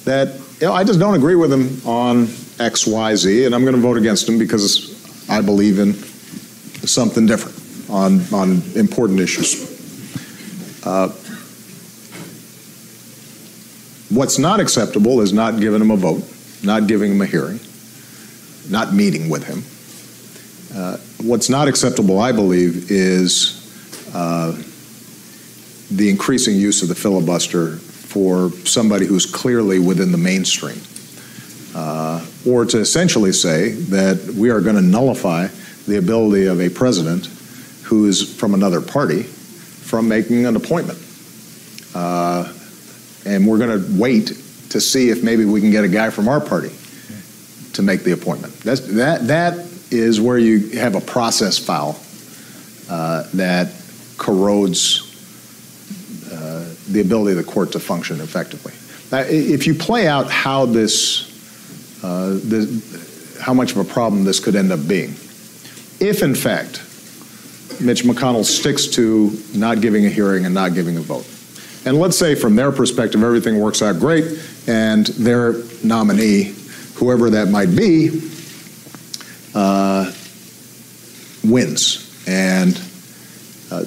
that I just don't agree with him on X, Y, Z, and I'm going to vote against him because I believe in something different on important issues. What's not acceptable is not giving him a vote, not giving him a hearing, not meeting with him. What's not acceptable, I believe, is the increasing use of the filibuster for somebody who's clearly within the mainstream, or to essentially say that we are going to nullify the ability of a president who is from another party from making an appointment. And we're going to wait to see if maybe we can get a guy from our party to make the appointment. That is where you have a process foul that corrodes the ability of the court to function effectively. If you play out how how much of a problem this could end up being, if in fact Mitch McConnell sticks to not giving a hearing and not giving a vote, and let's say from their perspective everything works out great and their nominee, whoever that might be, wins and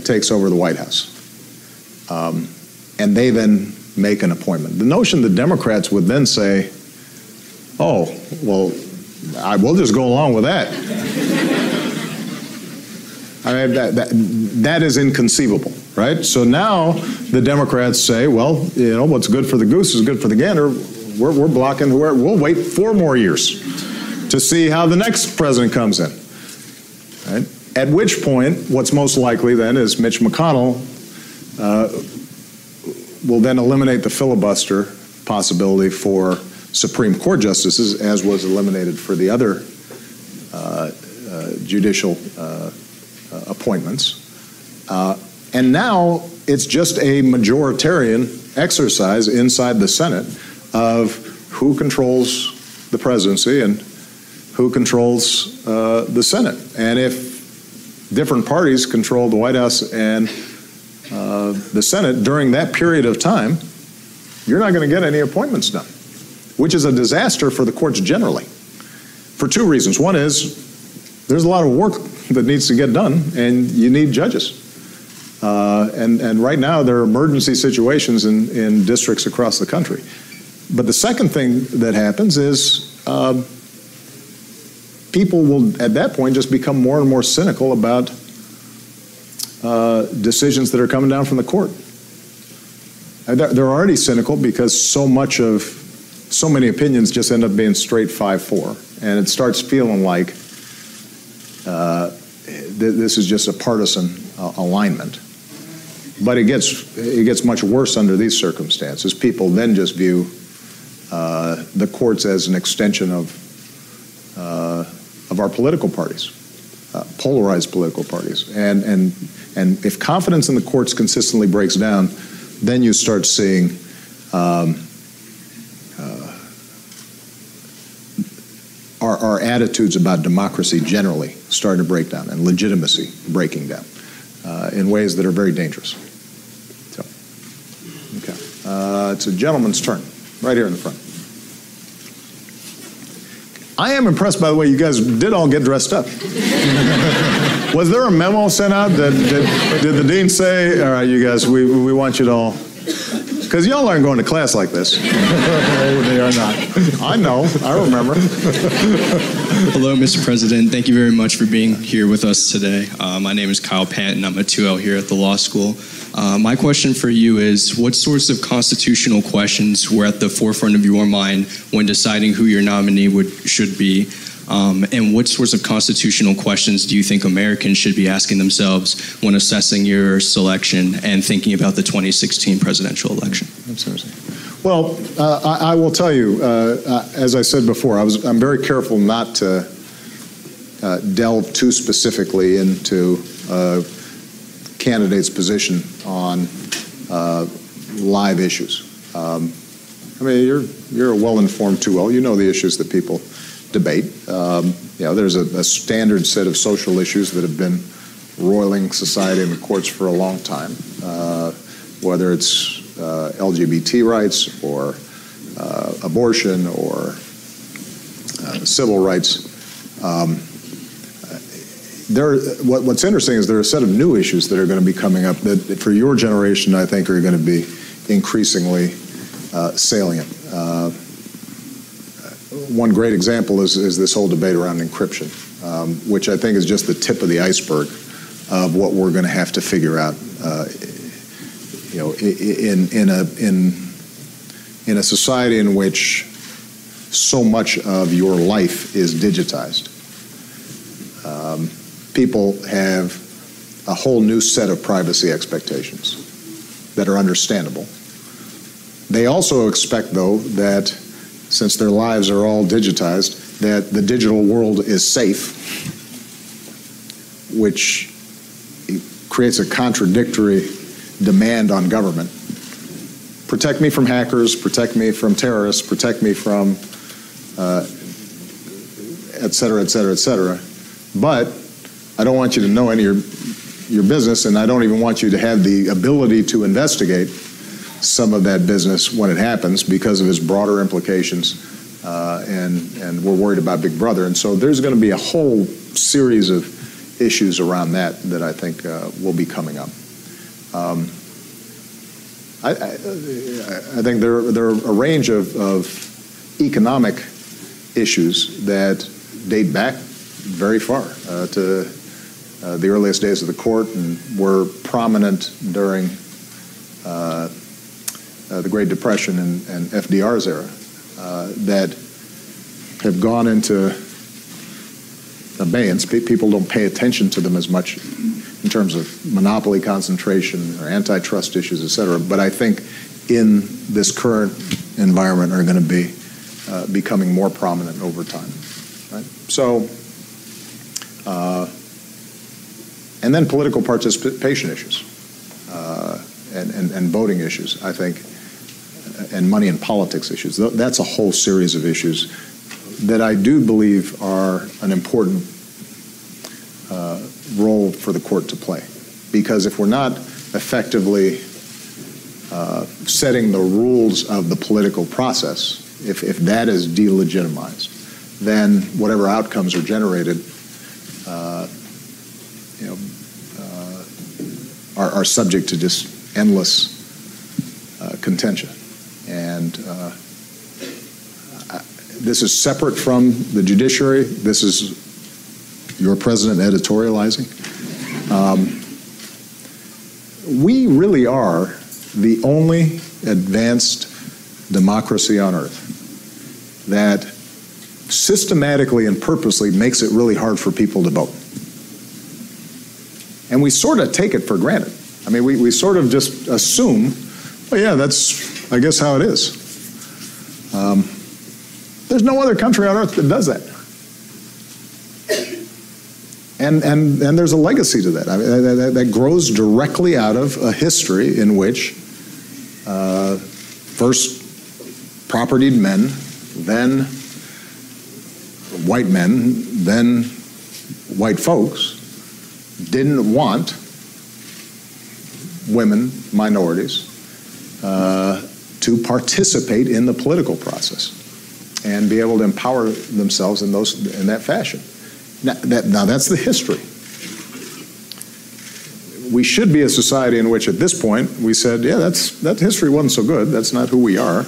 takes over the White House. And they then make an appointment. The notion the Democrats would then say, oh, well, we'll just go along with that. I mean, that is inconceivable, right? So now the Democrats say, well, what's good for the goose is good for the gander. We're blocking, we'll wait 4 more years to see how the next president comes in. Right? At which point, what's most likely then is Mitch McConnell will then eliminate the filibuster possibility for Supreme Court justices, as was eliminated for the other judicial appointments. And now it's just a majoritarian exercise inside the Senate of who controls the presidency and who controls the Senate. And if different parties control the White House and the Senate during that period of time, you're not going to get any appointments done, which is a disaster for the courts generally, for 2 reasons. One is there's a lot of work that needs to get done, and you need judges. And right now there are emergency situations in districts across the country. But the second thing that happens is people will, at that point, just become more and more cynical about decisions that are coming down from the court. They're already cynical because so many opinions just end up being straight 5-4, and it starts feeling like this is just a partisan alignment. But it gets much worse under these circumstances. People then just view the courts as an extension of our political parties, polarized political parties, and if confidence in the courts consistently breaks down, then you start seeing our attitudes about democracy generally starting to break down and legitimacy breaking down in ways that are very dangerous. So, okay, it's a gentleman's turn, right here in the front. I am impressed, by the way, you guys did all get dressed up. Was there a memo sent out that did the dean say, all right, you guys, we want you to all Because y'all aren't going to class like this. No, they are not. I know. I remember. Hello, Mr. President. Thank you very much for being here with us today. My name is Kyle Panton. I'm a 2L here at the law school. My question for you is, what sorts of constitutional questions were at the forefront of your mind when deciding who your nominee should be? And what sorts of constitutional questions do you think Americans should be asking themselves when assessing your selection and thinking about the 2016 presidential election? Well, I will tell you, as I said before, I'm very careful not to delve too specifically into candidate's position on live issues. I mean, you're a well-informed 2L. You know the issues that people debate. There's a standard set of social issues that have been roiling society and the courts for a long time, whether it's LGBT rights or abortion or civil rights. What's interesting is there are a set of new issues that are going to be coming up that for your generation I think are going to be increasingly salient. One great example is this whole debate around encryption, which I think is just the tip of the iceberg of what we're going to have to figure out. In a society in which so much of your life is digitized, people have a whole new set of privacy expectations that are understandable. They also expect, though, that since their lives are all digitized, that the digital world is safe, which creates a contradictory demand on government. Protect me from hackers, protect me from terrorists, protect me from et cetera, et cetera, et cetera. But I don't want you to know any of your business, and I don't even want you to have the ability to investigate some of that business when it happens because of its broader implications, and we're worried about Big Brother. And so there's going to be a whole series of issues around that I think will be coming up. I think there are a range of economic issues that date back very far to the earliest days of the court and were prominent during the Great Depression and FDR's era that have gone into abeyance. People don't pay attention to them as much in terms of monopoly concentration or antitrust issues, et cetera. But I think in this current environment are going to be becoming more prominent over time. Right? So, and then political participation issues and voting issues, I think, and money and politics issues. That's a whole series of issues that I do believe are an important role for the court to play. Because if we're not effectively setting the rules of the political process, if that is delegitimized, then whatever outcomes are generated are subject to just endless contention. And this is separate from the judiciary. This is your president editorializing. We really are the only advanced democracy on earth that systematically and purposely makes it really hard for people to vote. And we sort of take it for granted. I mean, we sort of just assume, well, yeah, that's, I guess, how it is. There's no other country on earth that does that. And there's a legacy to that. I mean, that grows directly out of a history in which first propertied men, then white men, then white folks didn't want women, minorities, to participate in the political process and be able to empower themselves in that fashion. Now that's the history. we should be a society in which, at this point, we said, yeah, that history wasn't so good. That's not who we are.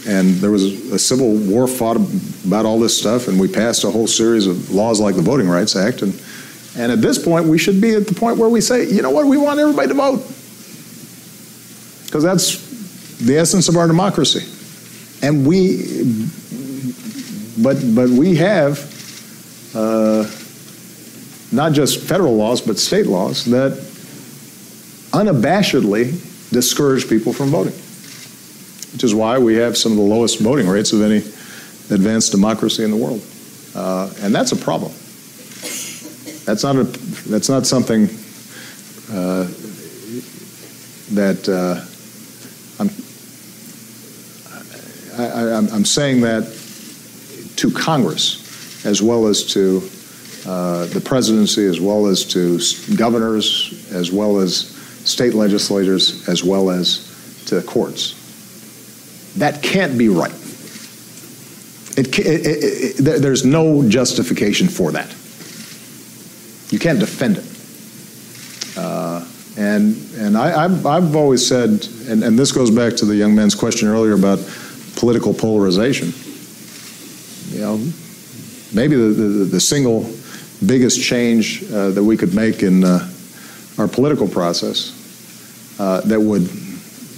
And there was a civil war fought about all this stuff, and we passed a whole series of laws like the Voting Rights Act. And at this point, we should be at the point where we say, you know what, we want everybody to vote. Because that's the essence of our democracy. And but we have not just federal laws, but state laws that unabashedly discourage people from voting, which is why we have some of the lowest voting rates of any advanced democracy in the world. And that's a problem. That's not something that I'm saying that to Congress, as well as to the presidency, as well as to governors, as well as state legislators, as well as to courts. That can't be right. There's no justification for that. You can't defend it. And I've always said, and this goes back to the young man's question earlier about political polarization. You know, maybe the single biggest change that we could make in our political process that would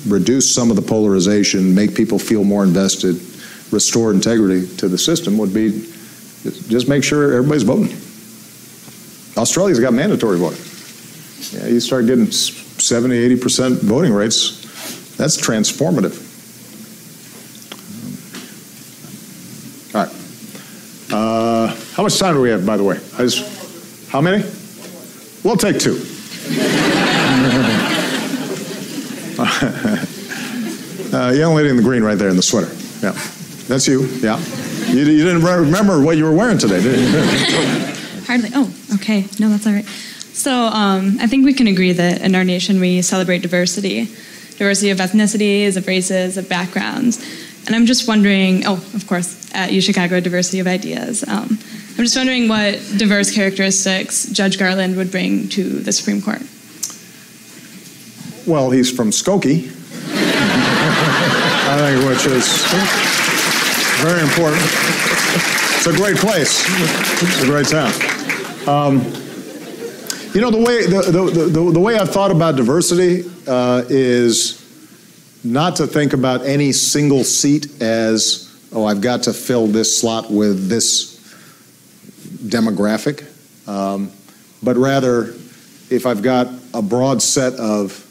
reduce some of the polarization, make people feel more invested, restore integrity to the system would be just make sure everybody's voting. Australia's got mandatory voting. Yeah, you start getting 70, 80% voting rates, that's transformative. All right. How much time do we have, by the way? How many? We'll take 2. Young lady in the green right there in the sweater. Yeah. That's you. Yeah. You didn't remember what you were wearing today, did you? Hardly. Oh, okay. No, that's all right. So I think we can agree that in our nation we celebrate diversity. Diversity of ethnicities, of races, of backgrounds. And I'm just wondering, of course, at UChicago, diversity of ideas. I'm just wondering what diverse characteristics Judge Garland would bring to the Supreme Court. Well, he's from Skokie, I think, which is very important. It's a great place. It's a great town. You know, the way I've thought about diversity is not to think about any single seat as, oh, I've got to fill this slot with this demographic, but rather, if I've got a broad set of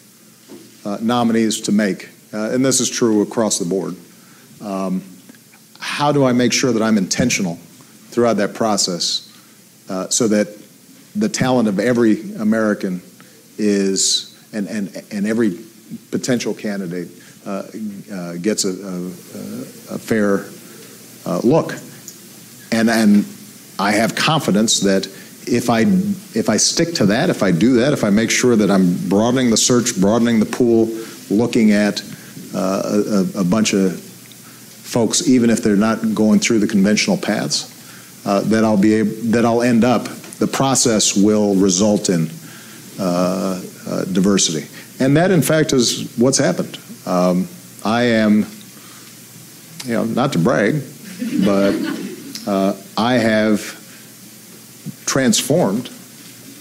nominees to make, and this is true across the board, how do I make sure that I'm intentional throughout that process so that the talent of every American is, and every potential candidate gets a fair look. And I have confidence that if I stick to that, if I do that, if I make sure that I'm broadening the search, broadening the pool, looking at a bunch of folks, even if they're not going through the conventional paths, that I'll end up, the process will result in diversity. And that, in fact, is what's happened. I am, you know, not to brag, but I have transformed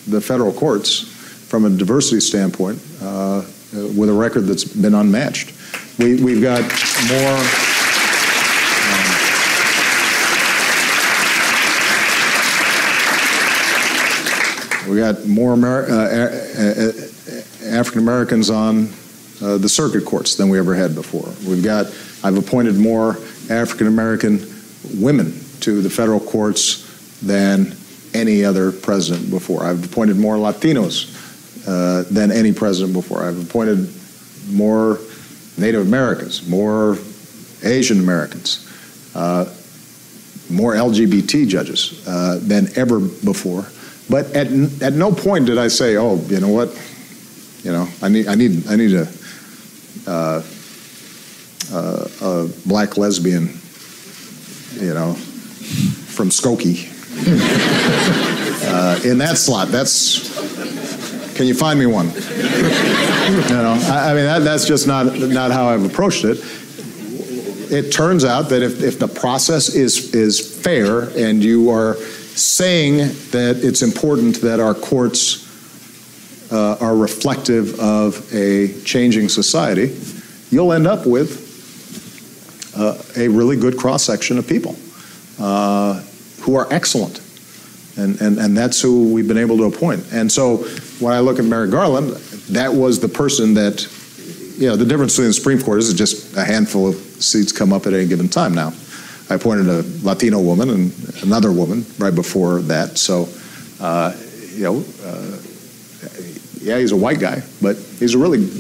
the federal courts from a diversity standpoint with a record that's been unmatched. We've got more. We got more African Americans on the circuit courts than we ever had before. I've appointed more African American women to the federal courts than any other president before. I've appointed more Latinos than any president before. I've appointed more Native Americans, more Asian Americans, more LGBT judges than ever before. But at no point did I say, oh, you know what, you know, I need a black lesbian, you know, from Skokie in that slot. That's Can you find me one? I mean, that's just not how I've approached it. It turns out that if the process is fair and you are saying that it's important that our courts are reflective of a changing society, you'll end up with a really good cross-section of people who are excellent. And that's who we've been able to appoint. And so when I look at Merrick Garland, that was the person that, the difference between the Supreme Court is just a handful of seats come up at any given time now. I appointed a Latino woman and another woman right before that. So, yeah, he's a white guy, but he's a really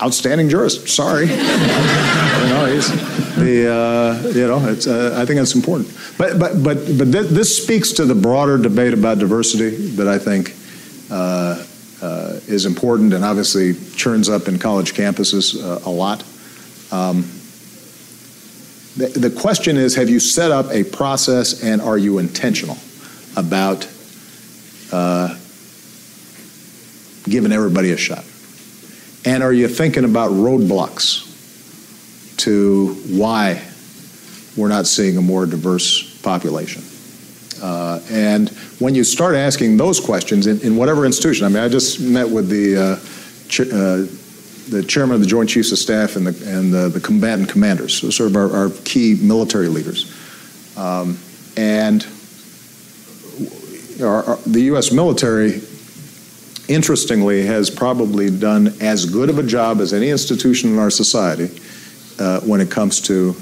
outstanding jurist. Sorry. I think that's important. But this speaks to the broader debate about diversity that I think is important and obviously churns up in college campuses a lot. The question is, have you set up a process and are you intentional about giving everybody a shot? And are you thinking about roadblocks to why we're not seeing a more diverse population? And when you start asking those questions in whatever institution, I mean, I just met with the chairman of the Joint Chiefs of Staff and the combatant commanders, so sort of our key military leaders. And the U.S. military, interestingly, has probably done as good of a job as any institution in our society when it comes to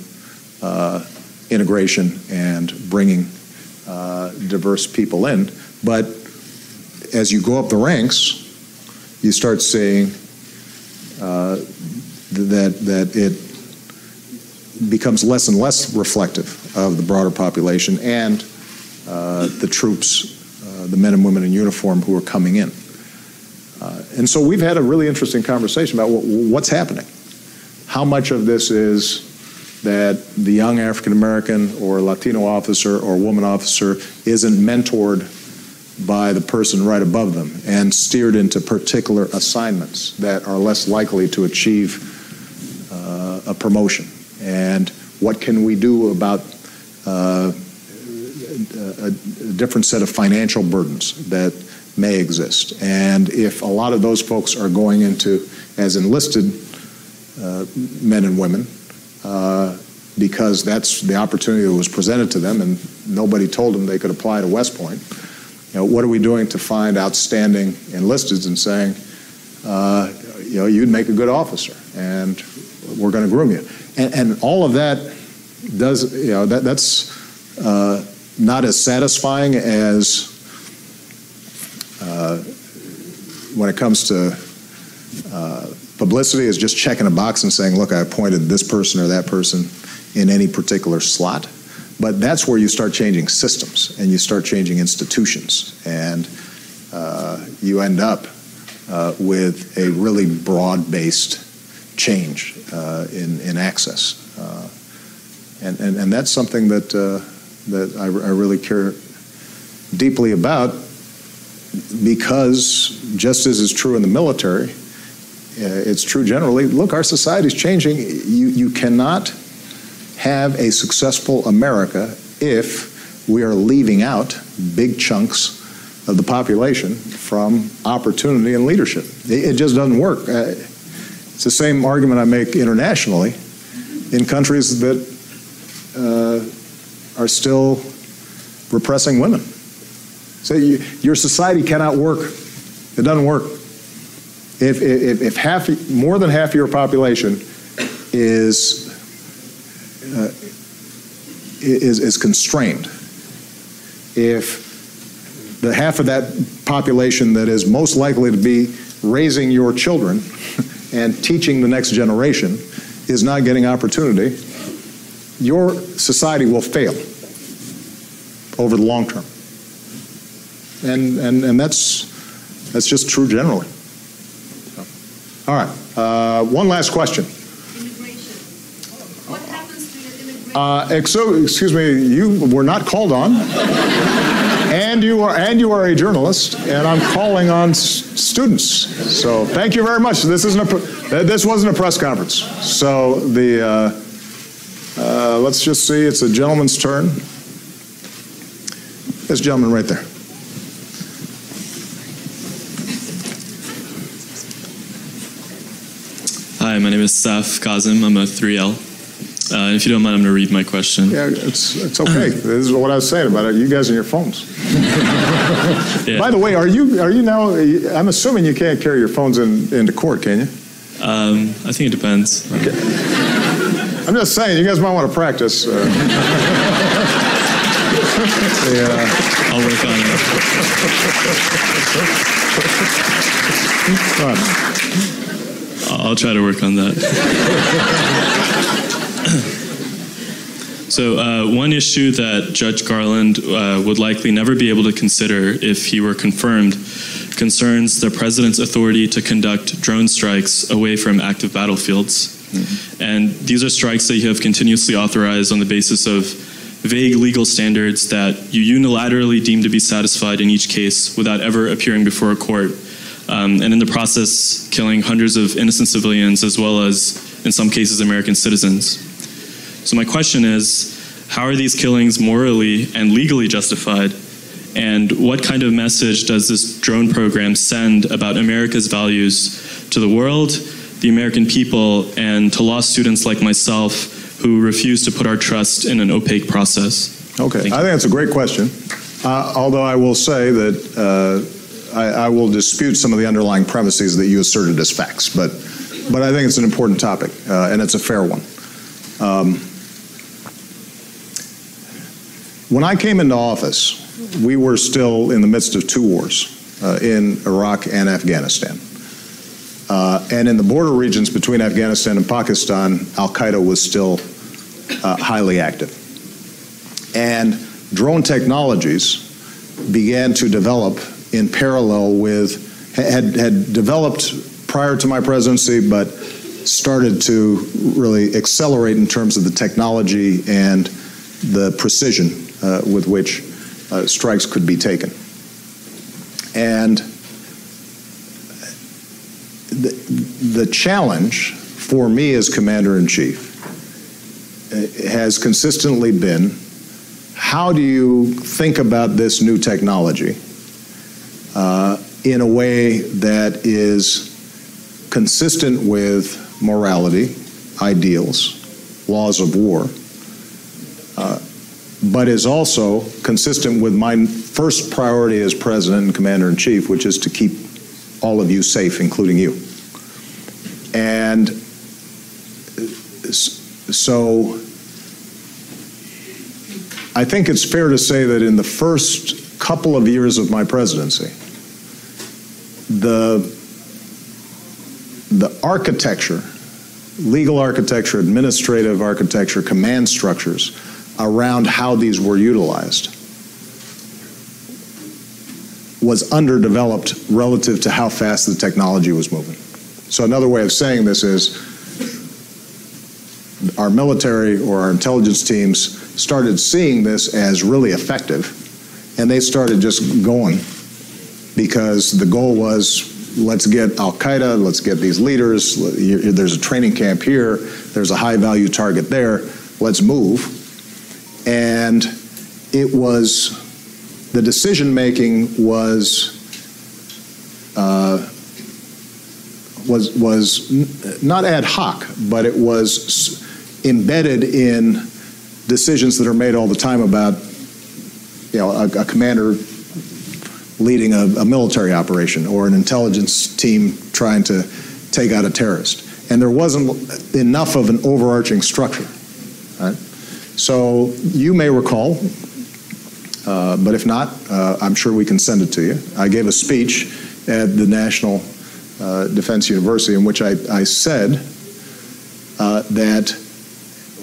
integration and bringing diverse people in. But as you go up the ranks, you start seeing that it becomes less and less reflective of the broader population and the troops, the men and women in uniform who are coming in. And so we've had a really interesting conversation about what's happening. How much of this is that the young African American or Latino officer or woman officer isn't mentored by the person right above them and steered into particular assignments that are less likely to achieve a promotion? And what can we do about a different set of financial burdens that may exist? And if a lot of those folks are going into as enlisted men and women because that's the opportunity that was presented to them and nobody told them they could apply to West Point, what are we doing to find outstanding enlisteds and saying, you'd make a good officer and we're going to groom you. And all of that does, that's not as satisfying as when it comes to publicity, is just checking a box and saying, look, I appointed this person or that person in any particular slot. But that's where you start changing systems and you start changing institutions, and you end up with a really broad-based change in access. And that's something that I really care deeply about, because just as is true in the military, it's true generally. Look, our society's changing. You cannot have a successful America if we are leaving out big chunks of the population from opportunity and leadership. It just doesn't work. It's the same argument I make internationally in countries that are still repressing women. So your society cannot work. It doesn't work. If more than half of your population is constrained, if the half of that population that is most likely to be raising your children and teaching the next generation is not getting opportunity, your society will fail over the long term. And that's just true generally. So, all right, one last question. Immigration. What happens to your immigration Excuse me, you were not called on, and you are a journalist, and I'm calling on students. So thank you very much. This wasn't a press conference. So let's just see. It's a gentleman's turn. This gentleman right there. Hi, my name is Saf Kazim. I'm a 3L. If you don't mind, I'm going to read my question. Yeah, it's okay. This is what I was saying about it. You guys and your phones. Yeah. By the way, are you now? I'm assuming you can't carry your phones into court, can you? I think it depends. Okay. I'm just saying, you guys might want to practice. I'll work on it. I'll try to work on that. So one issue that Judge Garland would likely never be able to consider if he were confirmed concerns the president's authority to conduct drone strikes away from active battlefields. Mm-hmm. And these are strikes that you have continuously authorized on the basis of vague legal standards that you unilaterally deem to be satisfied in each case without ever appearing before a court. And in the process, killing hundreds of innocent civilians as well as, in some cases, American citizens. So my question is, how are these killings morally and legally justified? And what kind of message does this drone program send about America's values to the world, the American people, and to law students like myself who refuse to put our trust in an opaque process? Okay, I think that's a great question. Although I will say that I will dispute some of the underlying premises that you asserted as facts, but I think it's an important topic, and it's a fair one. When I came into office, we were still in the midst of two wars, in Iraq and Afghanistan. And in the border regions between Afghanistan and Pakistan, Al-Qaeda was still highly active. And drone technologies began to develop in parallel with, had developed prior to my presidency, but started to really accelerate in terms of the technology and the precision with which strikes could be taken. And the challenge for me as Commander-in-Chief has consistently been, how do you think about this new technology in a way that is consistent with morality, ideals, laws of war, but is also consistent with my first priority as President and Commander-in-Chief, which is to keep all of you safe, including you. And so I think it's fair to say that in the first couple of years of my presidency, the architecture, legal architecture, administrative architecture, command structures around how these were utilized was underdeveloped relative to how fast the technology was moving. So another way of saying this is our military or our intelligence teams started seeing this as really effective, and they started just going because the goal was, let's get Al-Qaeda, let's get these leaders, there's a training camp here, there's a high-value target there, let's move. And it was, the decision-making was not ad hoc, but it was embedded in decisions that are made all the time about, you know, a commander leading a military operation or an intelligence team trying to take out a terrorist. And there wasn't enough of an overarching structure, right? So you may recall, but if not, I'm sure we can send it to you. I gave a speech at the National Defense University in which I said that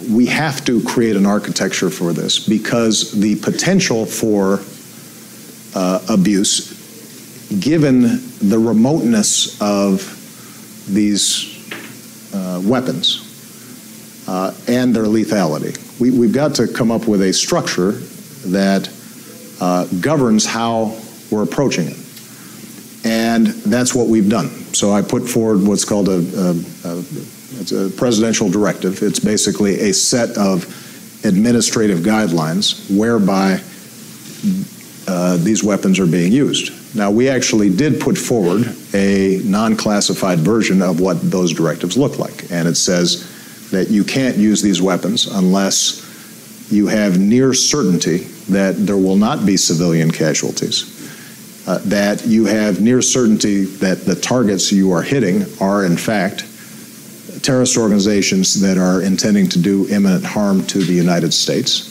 we have to create an architecture for this because the potential for abuse, given the remoteness of these weapons and their lethality, we've got to come up with a structure that governs how we're approaching it. And that's what we've done. So I put forward what's called it's a presidential directive. It's basically a set of administrative guidelines whereby these weapons are being used. Now, we actually did put forward a non-classified version of what those directives look like. And it says that you can't use these weapons unless you have near certainty that there will not be civilian casualties, that you have near certainty that the targets you are hitting are, in fact, terrorist organizations that are intending to do imminent harm to the United States.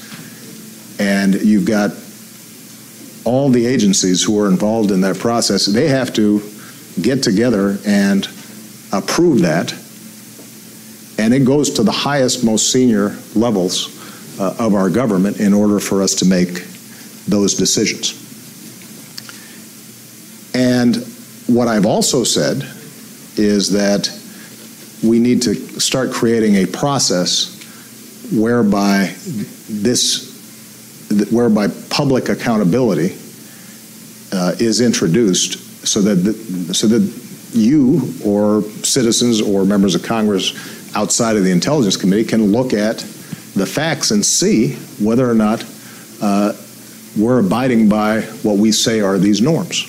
And you've got all the agencies who are involved in that process. They have to get together and approve that. And it goes to the highest, most senior levels of our government in order for us to make those decisions. And what I've also said is that we need to start creating a process whereby whereby public accountability is introduced, so that you or citizens or members of Congress outside of the Intelligence Committee can look at the facts and see whether or not we're abiding by what we say are these norms.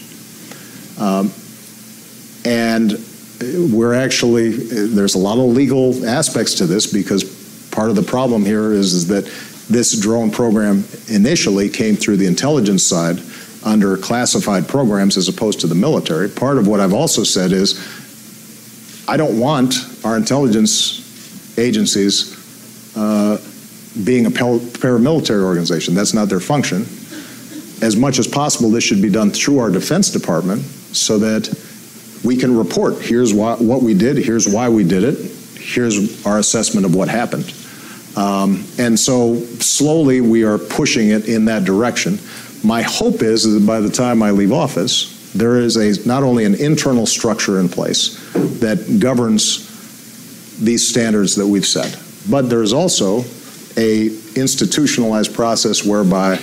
And we're actually, there's a lot of legal aspects to this, because part of the problem here is that this drone program initially came through the intelligence side under classified programs as opposed to the military. Part of what I've also said is I don't want our intelligence agencies being a paramilitary organization. That's not their function. As much as possible, this should be done through our Defense Department so that we can report, here's what we did, here's why we did it, here's our assessment of what happened. And so slowly we are pushing it in that direction. My hope is that by the time I leave office, there is not only an internal structure in place that governs these standards that we've set, but there's also a institutionalized process whereby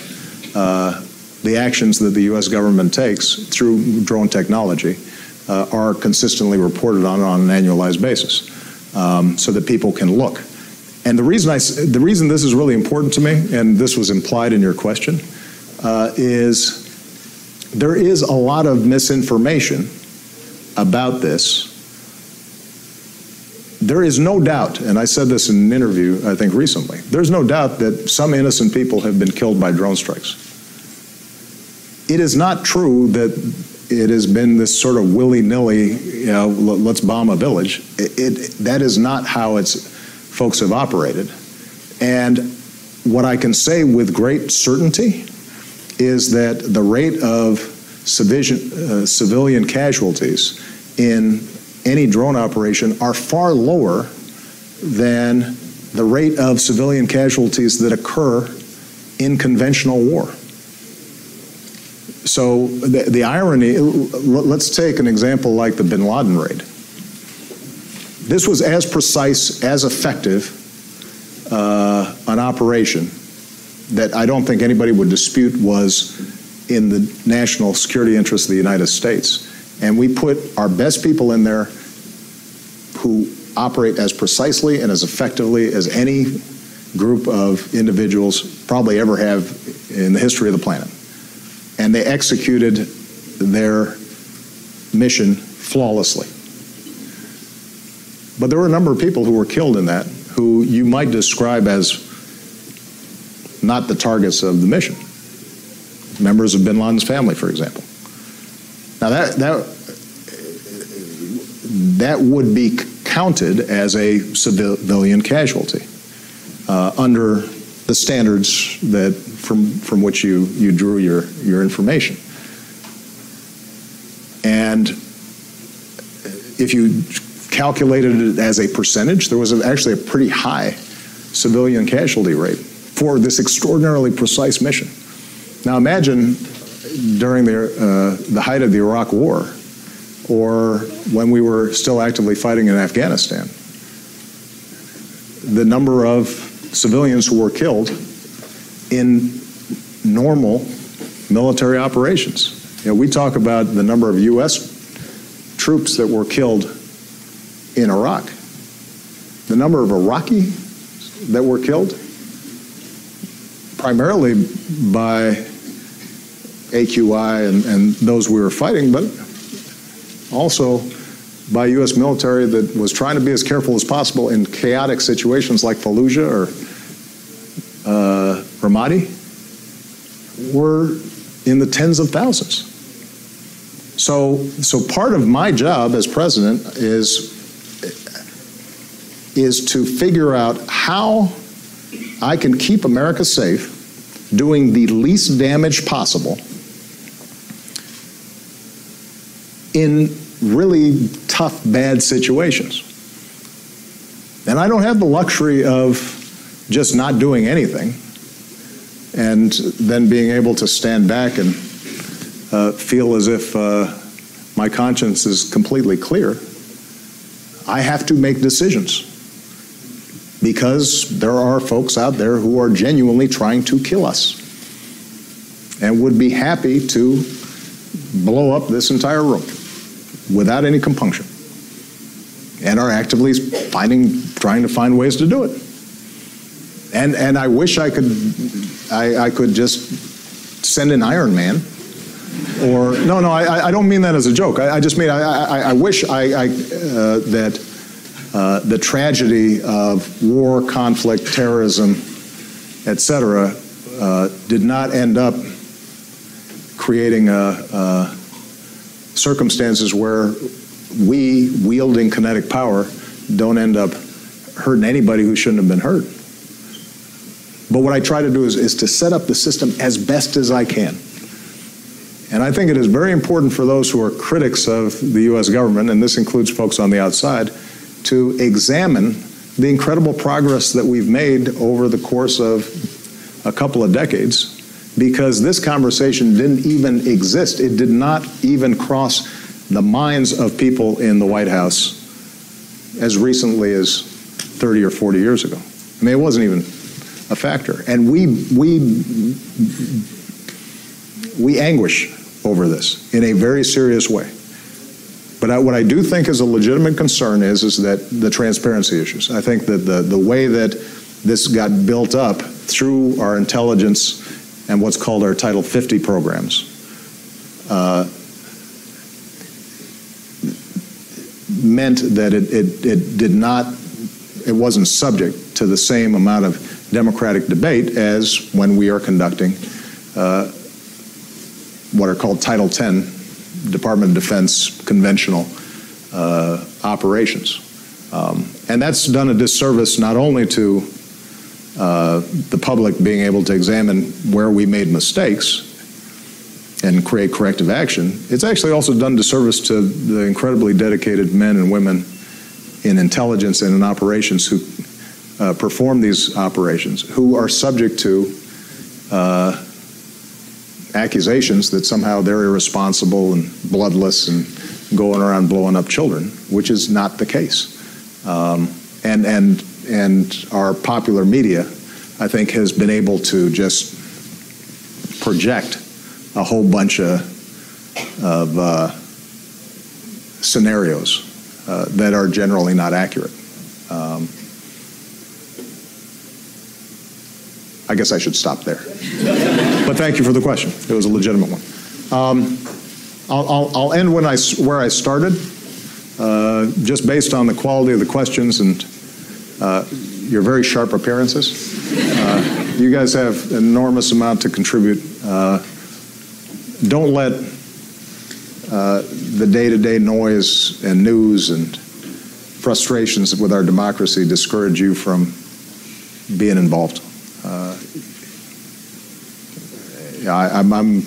the actions that the U.S. government takes through drone technology are consistently reported on an annualized basis, so that people can look. And the reason this is really important to me, and this was implied in your question, is there is a lot of misinformation about this. There is no doubt, and I said this in an interview, I think recently, there's no doubt that some innocent people have been killed by drone strikes. It is not true that it has been this sort of willy-nilly, let's bomb a village. That is not how folks have operated. And what I can say with great certainty is that the rate of civilian casualties in any drone operation are far lower than the rate of civilian casualties that occur in conventional war. So the irony, let's take an example like the Bin Laden raid. This was as precise, as effective an operation that I don't think anybody would dispute was in the national security interests of the United States. And we put our best people in there who operate as precisely and as effectively as any group of individuals probably ever have in the history of the planet. And they executed their mission flawlessly. But there were a number of people who were killed in that who you might describe as not the targets of the mission. Members of Bin Laden's family, for example. Now that would be counted as a civilian casualty under the standards that from which you drew your information. And if you calculated it as a percentage, there was actually a pretty high civilian casualty rate for this extraordinarily precise mission. Now imagine during the height of the Iraq War, or when we were still actively fighting in Afghanistan, the number of civilians who were killed in normal military operations. You know, we talk about the number of U.S. troops that were killed in Iraq. The number of Iraqi that were killed, primarily by AQI and those we were fighting, but also by U.S. military that was trying to be as careful as possible in chaotic situations like Fallujah or Ramadi, were in the tens of thousands. So part of my job as president is to figure out how I can keep America safe, doing the least damage possible in really tough, bad situations. And I don't have the luxury of just not doing anything and then being able to stand back and feel as if my conscience is completely clear. I have to make decisions because there are folks out there who are genuinely trying to kill us and would be happy to blow up this entire room without any compunction, and are actively trying to find ways to do it. And I wish I could just send an Iron Man, or no, I don't mean that as a joke. I just mean I wish that the tragedy of war, conflict, terrorism, etc., did not end up creating circumstances where we, wielding kinetic power, don't end up hurting anybody who shouldn't have been hurt. But what I try to do is to set up the system as best as I can. And I think it is very important for those who are critics of the U.S. government, and this includes folks on the outside, to examine the incredible progress that we've made over the course of a couple of decades, because this conversation didn't even exist. It did not even cross the minds of people in the White House as recently as 30 or 40 years ago. I mean, it wasn't even a factor. And we anguish over this in a very serious way. But what I do think is a legitimate concern is that the transparency issues. I think that the way that this got built up through our intelligence and what's called our Title 50 programs meant that it wasn't subject to the same amount of democratic debate as when we are conducting what are called Title 10 Department of Defense conventional operations. And that's done a disservice not only to the public being able to examine where we made mistakes and create corrective action, it's actually also done disservice to the incredibly dedicated men and women in intelligence and in operations who perform these operations, who are subject to accusations that somehow they're irresponsible and bloodless and going around blowing up children, which is not the case. And our popular media, I think, has been able to just project a whole bunch of scenarios that are generally not accurate. I guess I should stop there. But thank you for the question. It was a legitimate one. I'll end where I started, just based on the quality of the questions and your very sharp appearances. You guys have an enormous amount to contribute. Don't let the day-to-day noise and news and frustrations with our democracy discourage you from being involved. I'm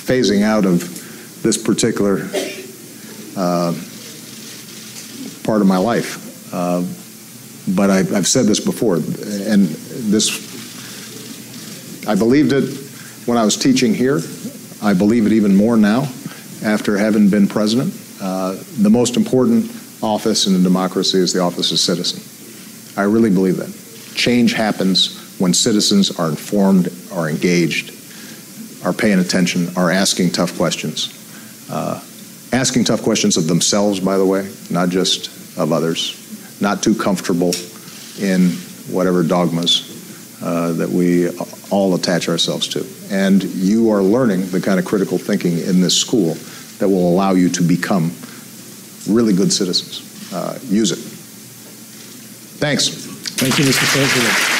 phasing out of this particular part of my life. But I've said this before, and I believed it when I was teaching here. I believe it even more now after having been president. The most important office in a democracy is the office of citizen. I really believe that. Change happens when citizens are informed, are engaged, are paying attention, are asking tough questions. Asking tough questions of themselves, by the way, not just of others. Not too comfortable in whatever dogmas that we all attach ourselves to. And you are learning the kind of critical thinking in this school that will allow you to become really good citizens. Use it. Thanks. Thank you, Mr. President.